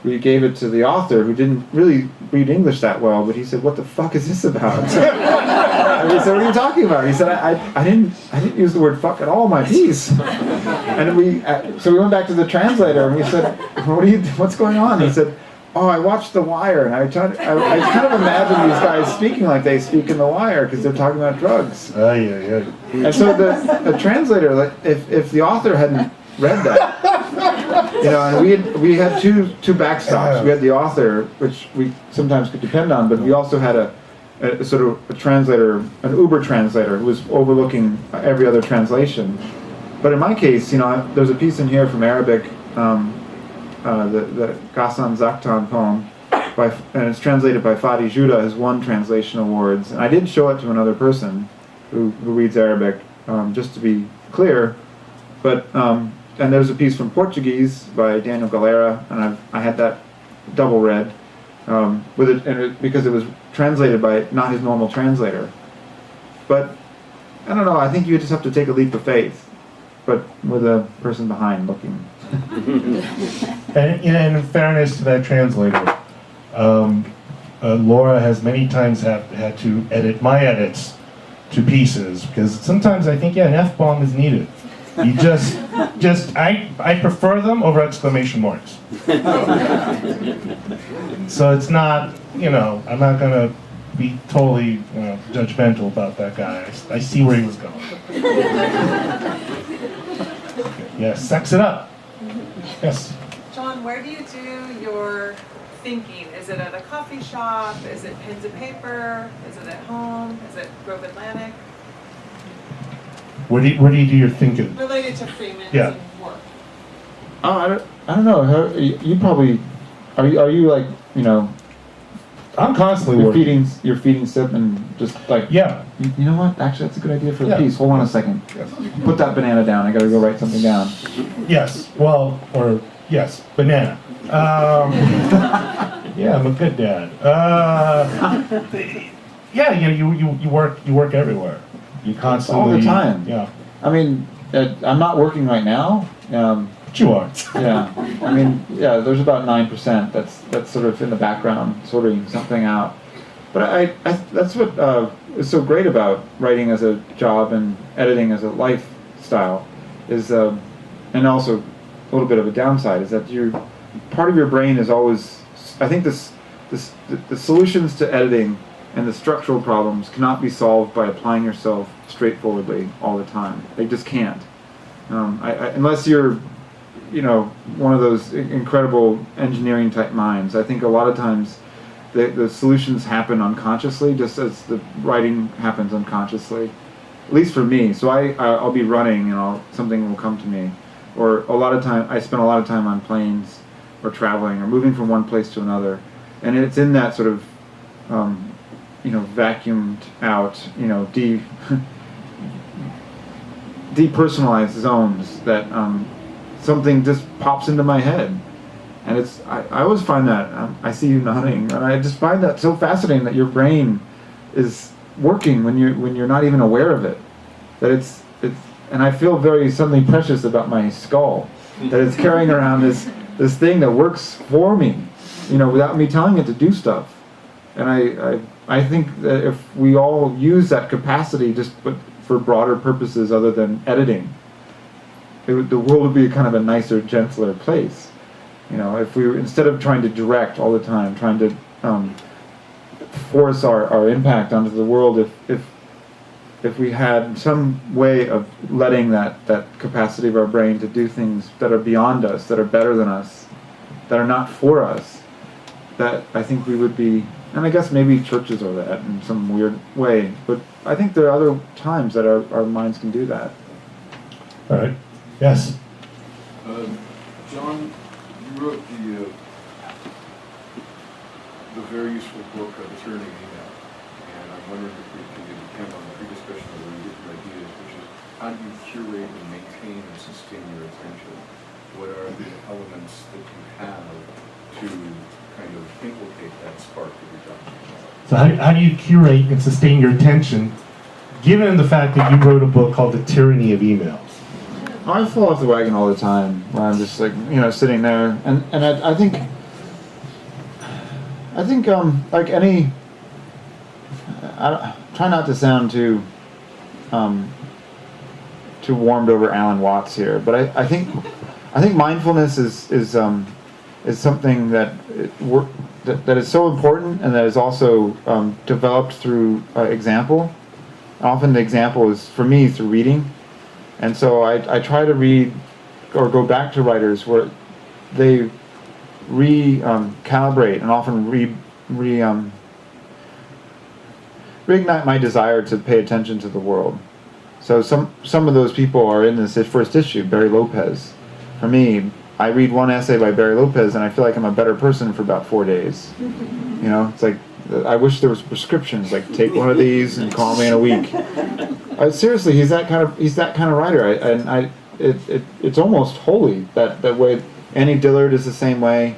S2: we gave it to the author, who didn't really read English that well, but he said, "What the fuck is this about?" And we said, "What are you talking about?" He said, I didn't use the word fuck at all in my piece." And so we went back to the translator and we said, "What's going on?" He said, "Oh, I watched The Wire, and I kind of imagine these guys speaking like they speak in The Wire because they're talking about drugs."
S1: Yeah.
S2: And so the translator, like, if the author hadn't read that, you know, and we had two backstops. We had the author, which we sometimes could depend on, but we also had a sort of a translator, an Uber translator, who was overlooking every other translation. But in my case, you know, there's a piece in here from Arabic, the Ghassan Zaktan poem, and it's translated by Fadi Judah, has won translation awards. And I did show it to another person who reads Arabic, just to be clear. But and there's a piece from Portuguese by Daniel Galera, and I had that double read with it, because it was translated by not his normal translator. But I don't know. I think you just have to take a leap of faith, but with a person behind looking.
S1: And in fairness to that translator, Laura has many times had to edit my edits to pieces, because sometimes I think, an F-bomb is needed. You I prefer them over exclamation marks. So it's not, I'm not going to be totally, judgmental about that guy. I see where he was going. Yeah, sex it up. Yes.
S8: John, where do you do your thinking? Is it at a coffee shop? Is it pens and paper? Is it at home? Is it Grove Atlantic?
S1: Where do you do your thinking?
S8: Related to Freeman's
S1: Yeah.
S8: work.
S2: Oh, I don't know. You probably are you like,
S1: I'm constantly working.
S2: You're feeding Sip and just like,
S1: Yeah.
S2: you know what? Actually, that's a good idea for the
S1: Yeah.
S2: piece. Hold on a second.
S1: Yes.
S2: Put that banana down. I gotta go write something down.
S1: Yes. Well, or yes, banana. Yeah, I'm a good dad. Yeah, you work everywhere. You constantly
S2: All the time.
S1: Yeah.
S2: I mean, I'm not working right now.
S1: But you are.
S2: Yeah. I mean, there's about 9% that's sort of in the background, sorting something out. But I that's what is so great about writing as a job and editing as a lifestyle, is and also a little bit of a downside is that part of your brain is always. I think the solutions to editing and the structural problems cannot be solved by applying yourself straightforwardly all the time. They just can't. Unless you're, one of those incredible engineering type minds. I think a lot of times the solutions happen unconsciously, just as the writing happens unconsciously. At least for me. So I'll be running and something will come to me. Or I spend a lot of time on planes or traveling or moving from one place to another. And it's in that sort of, vacuumed out, depersonalized zones that something just pops into my head. And I always find that, I see you nodding, and I just find that so fascinating that your brain is working when you're not even aware of it. That it's and I feel very suddenly precious about my skull, that it's carrying around this thing that works for me, without me telling it to do stuff. And I think that if we all use that capacity just for broader purposes other than editing, the world would be kind of a nicer, gentler place. If we were, instead of trying to direct all the time, trying to force our impact onto the world, if we had some way of letting that capacity of our brain to do things that are beyond us, that are better than us, that are not for us, that I think we would be, and I guess maybe churches are that in some weird way, but I think there are other times that our minds can do that.
S1: All right. Yes.
S9: John, you wrote the very useful book, The Tyranny of Email, and I'm wondering if we can depend on the previous question of where you get your ideas, which is how do you curate and maintain and sustain your attention? What are the elements that you have to kind of implicate that spark that you're talking about?
S1: So how do you curate and sustain your attention, given the fact that you wrote a book called The Tyranny of Email?
S2: I fall off the wagon all the time when I'm just sitting there, and I think like any, I try not to sound too warmed over Alan Watts here, but I think mindfulness is something that is so important, and that is also developed through example. Often the example is, for me, through reading. And so I try to read or go back to writers where they recalibrate and often reignite my desire to pay attention to the world. So some of those people are in this first issue. Barry Lopez. For me, I read one essay by Barry Lopez and I feel like I'm a better person for about 4 days. It's like, I wish there was prescriptions, like take one of these and call me in a week. Seriously, he's that kind of writer. It's almost holy that way. Annie Dillard is the same way.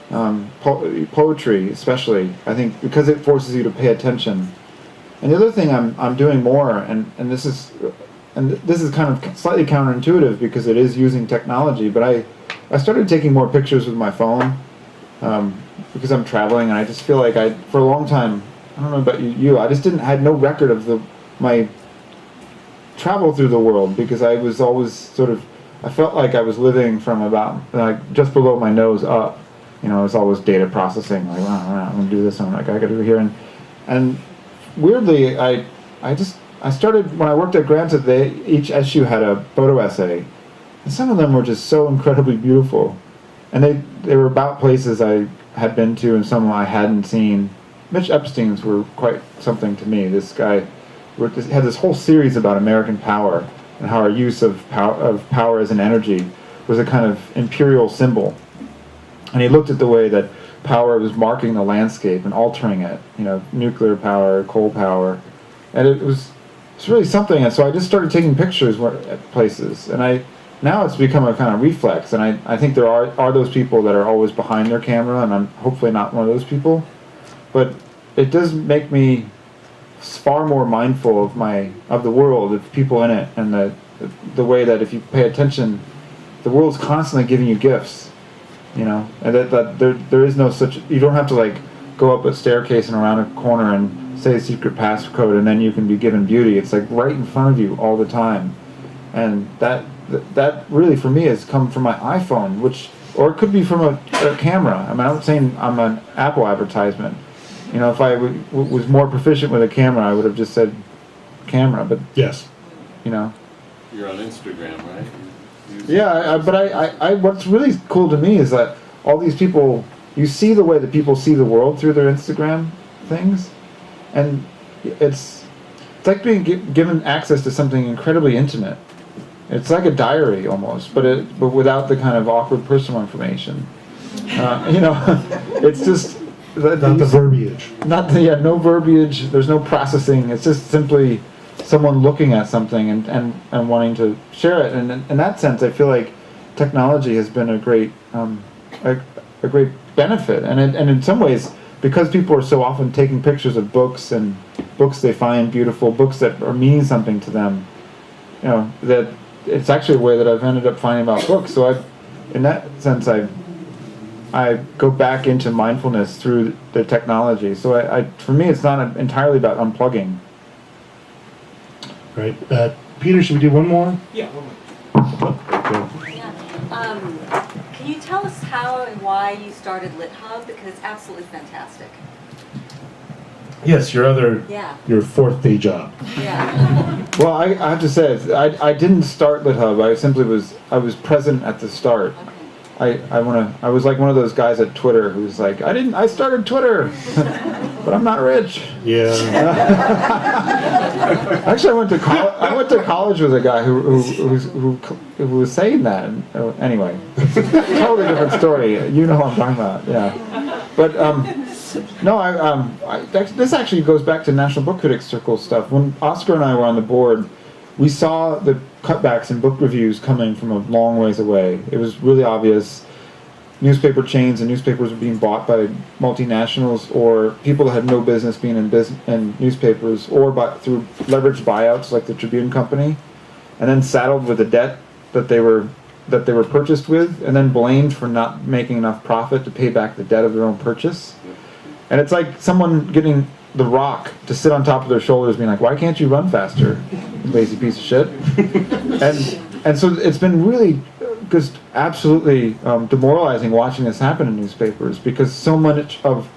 S2: Poetry, especially, I think, because it forces you to pay attention. And the other thing I'm doing more, and this is kind of slightly counterintuitive because it is using technology, but I started taking more pictures with my phone because I'm traveling, and I just feel like for a long time, I don't know about you, I just had no record of my travel through the world, because I was always I felt like I was living from about just below my nose up. It was always data processing, like, I'm going to do this, and I'm like, I got to do here. And weirdly, I started, when I worked at Granted, each issue had a photo essay. And some of them were just so incredibly beautiful. And they were about places I had been to and some I hadn't seen. Mitch Epstein's were quite something to me. This guy had this whole series about American power and how our use of power as an energy was a kind of imperial symbol. And he looked at the way that power was marking the landscape and altering it, nuclear power, coal power. And it's really something. And so I just started taking pictures at places. And now it's become a kind of reflex. And I think there are those people that are always behind their camera, and I'm hopefully not one of those people. But it does make me far more mindful of the world, of people in it, and the way that if you pay attention, the world's constantly giving you gifts, and that there is no such, you don't have to go up a staircase and around a corner and say a secret passcode, and then you can be given beauty. It's like right in front of you all the time, and that really for me has come from my iPhone, or it could be from a camera. I mean, I'm not saying I'm an Apple advertisement. You know, if I was more proficient with a camera, I would have just said camera. But
S1: Yes.
S2: you know.
S5: You're on Instagram, right?
S2: Yeah, but I what's really cool to me is that all these people, you see the way that people see the world through their Instagram things, and it's like being given access to something incredibly intimate. It's like a diary almost, but without the kind of awkward personal information. You know, it's just
S1: Not the verbiage.
S2: no verbiage. There's no processing. It's just simply someone looking at something and wanting to share it. And in that sense, I feel like technology has been a great benefit. And in some ways, because people are so often taking pictures of books and books they find beautiful, books that are meaning something to them, you know, that it's actually a way that I've ended up finding about books. So in that sense, I go back into mindfulness through the technology. So for me, it's not entirely about unplugging.
S1: Right. Peter, should we do one more?
S10: Yeah, one more.
S3: Yeah. Can you tell us how and why you started LitHub? Because it's absolutely fantastic.
S1: Yes, your fourth day job.
S3: Yeah.
S2: Well, I have to say, I didn't start LitHub. I was present at the start.
S3: Okay.
S2: I was like one of those guys at Twitter who's like, I started Twitter, but I'm not rich.
S1: Yeah.
S2: Actually, I went to college with a guy who was saying that. Anyway, totally different story. You know what I'm talking about, yeah. But no, this actually goes back to National Book Critics Circle stuff. When Oscar and I were on the board, we saw the cutbacks in book reviews coming from a long ways away. It was really obvious. Newspaper chains and newspapers were being bought by multinationals or people that had no business being in newspapers, or through leveraged buyouts like the Tribune Company, and then saddled with the debt that they were purchased with, and then blamed for not making enough profit to pay back the debt of their own purchase. And it's like someone getting the Rock to sit on top of their shoulders, being like, "Why can't you run faster, you lazy piece of shit?" and so it's been really just absolutely demoralizing watching this happen in newspapers, because so much of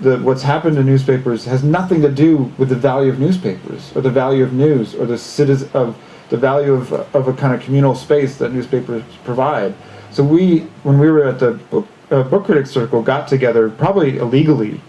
S2: what's happened in newspapers has nothing to do with the value of newspapers or the value of news or the value of a kind of communal space that newspapers provide. So when we were at the Book Critics Circle, got together, probably illegally,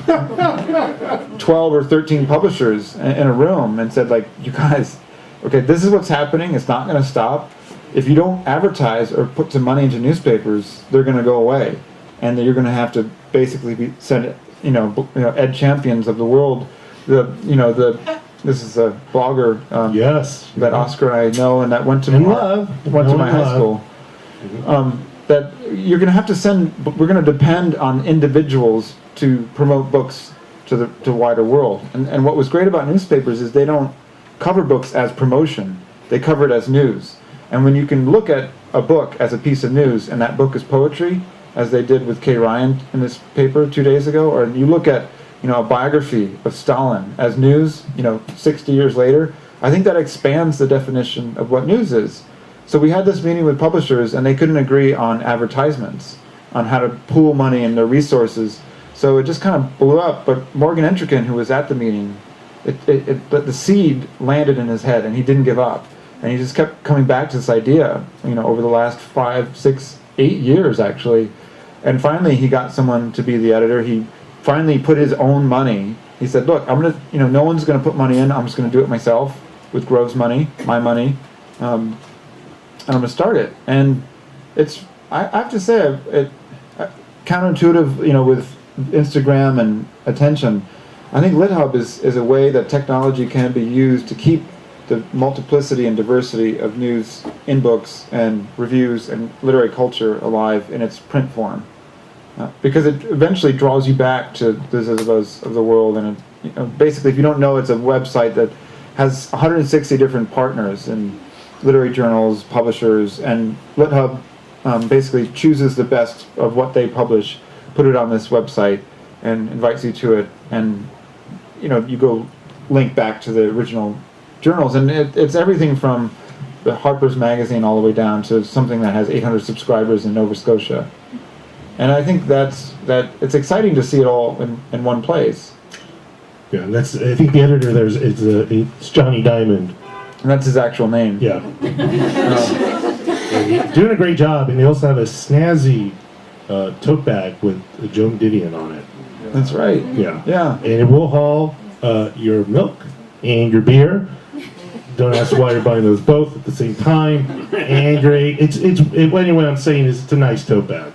S2: 12 or 13 publishers in a room, and said, like, you guys, okay, this is what's happening. It's not going to stop. If you don't advertise or put some money into newspapers, they're going to go away, and you're going to have to basically send ed champions of the world. This is a blogger
S1: Yes.
S2: that Oscar and I know, and that went to my high school. That you're going to have to we're going to depend on individuals to promote books to the wider world. And what was great about newspapers is they don't cover books as promotion. They cover it as news. And when you can look at a book as a piece of news, and that book is poetry, as they did with Kay Ryan in this paper 2 days ago, or you look at a biography of Stalin as news, 60 years later, I think that expands the definition of what news is. So we had this meeting with publishers, and they couldn't agree on advertisements, on how to pool money and their resources. So it just kind of blew up. But Morgan Entrekin, who was at the meeting, the seed landed in his head, and he didn't give up. And he just kept coming back to this idea, over the last 5, 6, 8 years, actually. And finally, he got someone to be the editor. He finally put his own money. He said, look, I'm going to, no one's going to put money in. I'm just going to do it myself with Grove's money, my money. And I'm going to start it. And I have to say, counterintuitive, with Instagram and attention, I think LitHub is a way that technology can be used to keep the multiplicity and diversity of news in books and reviews and literary culture alive in its print form. Because it eventually draws you back to the ZYZZYVAs of the world. And basically, if you don't know, it's a website that has 160 different partners and literary journals, publishers, and LitHub basically chooses the best of what they publish, put it on this website, and invites you to it, and you go link back to the original journals, and it's everything from the Harper's Magazine all the way down to something that has 800 subscribers in Nova Scotia. And I think that it's exciting to see it all in one place.
S1: Yeah, and I think the editor there it's Johnny Diamond.
S2: And that's his actual name.
S1: Yeah. Doing a great job, and they also have a snazzy tote bag with Joan Didion on it.
S2: That's right.
S1: Yeah.
S2: Yeah.
S1: And it will haul your milk and your beer. Don't ask why you're buying those both at the same time. And great. Anyway, I'm saying is it's a nice tote bag.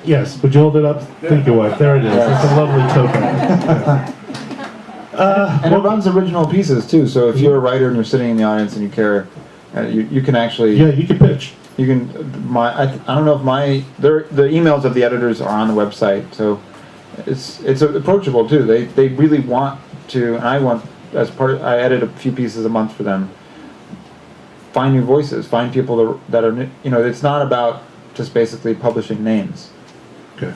S1: Yes, would you hold it up? Thank you, wife. There it is. It's a lovely tote bag.
S2: And it runs original pieces too. So if you're a writer and you're sitting in the audience and you care, you can actually.
S1: Yeah, you can pitch.
S2: You can. I don't know if the emails of the editors are on the website, so it's approachable too. They really want to, and I edit a few pieces a month for them. Find new voices. Find people that are It's not about just basically publishing names.
S1: Okay.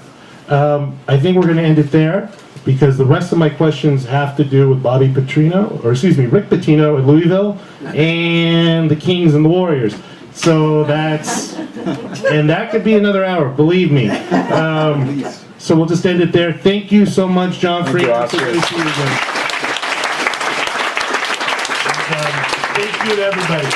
S1: I think we're going to end it there because the rest of my questions have to do with Rick Pitino at Louisville and the Kings and the Warriors. So and that could be another hour, believe me. So we'll just end it there. Thank you so much, John Freeman. Thank you to everybody.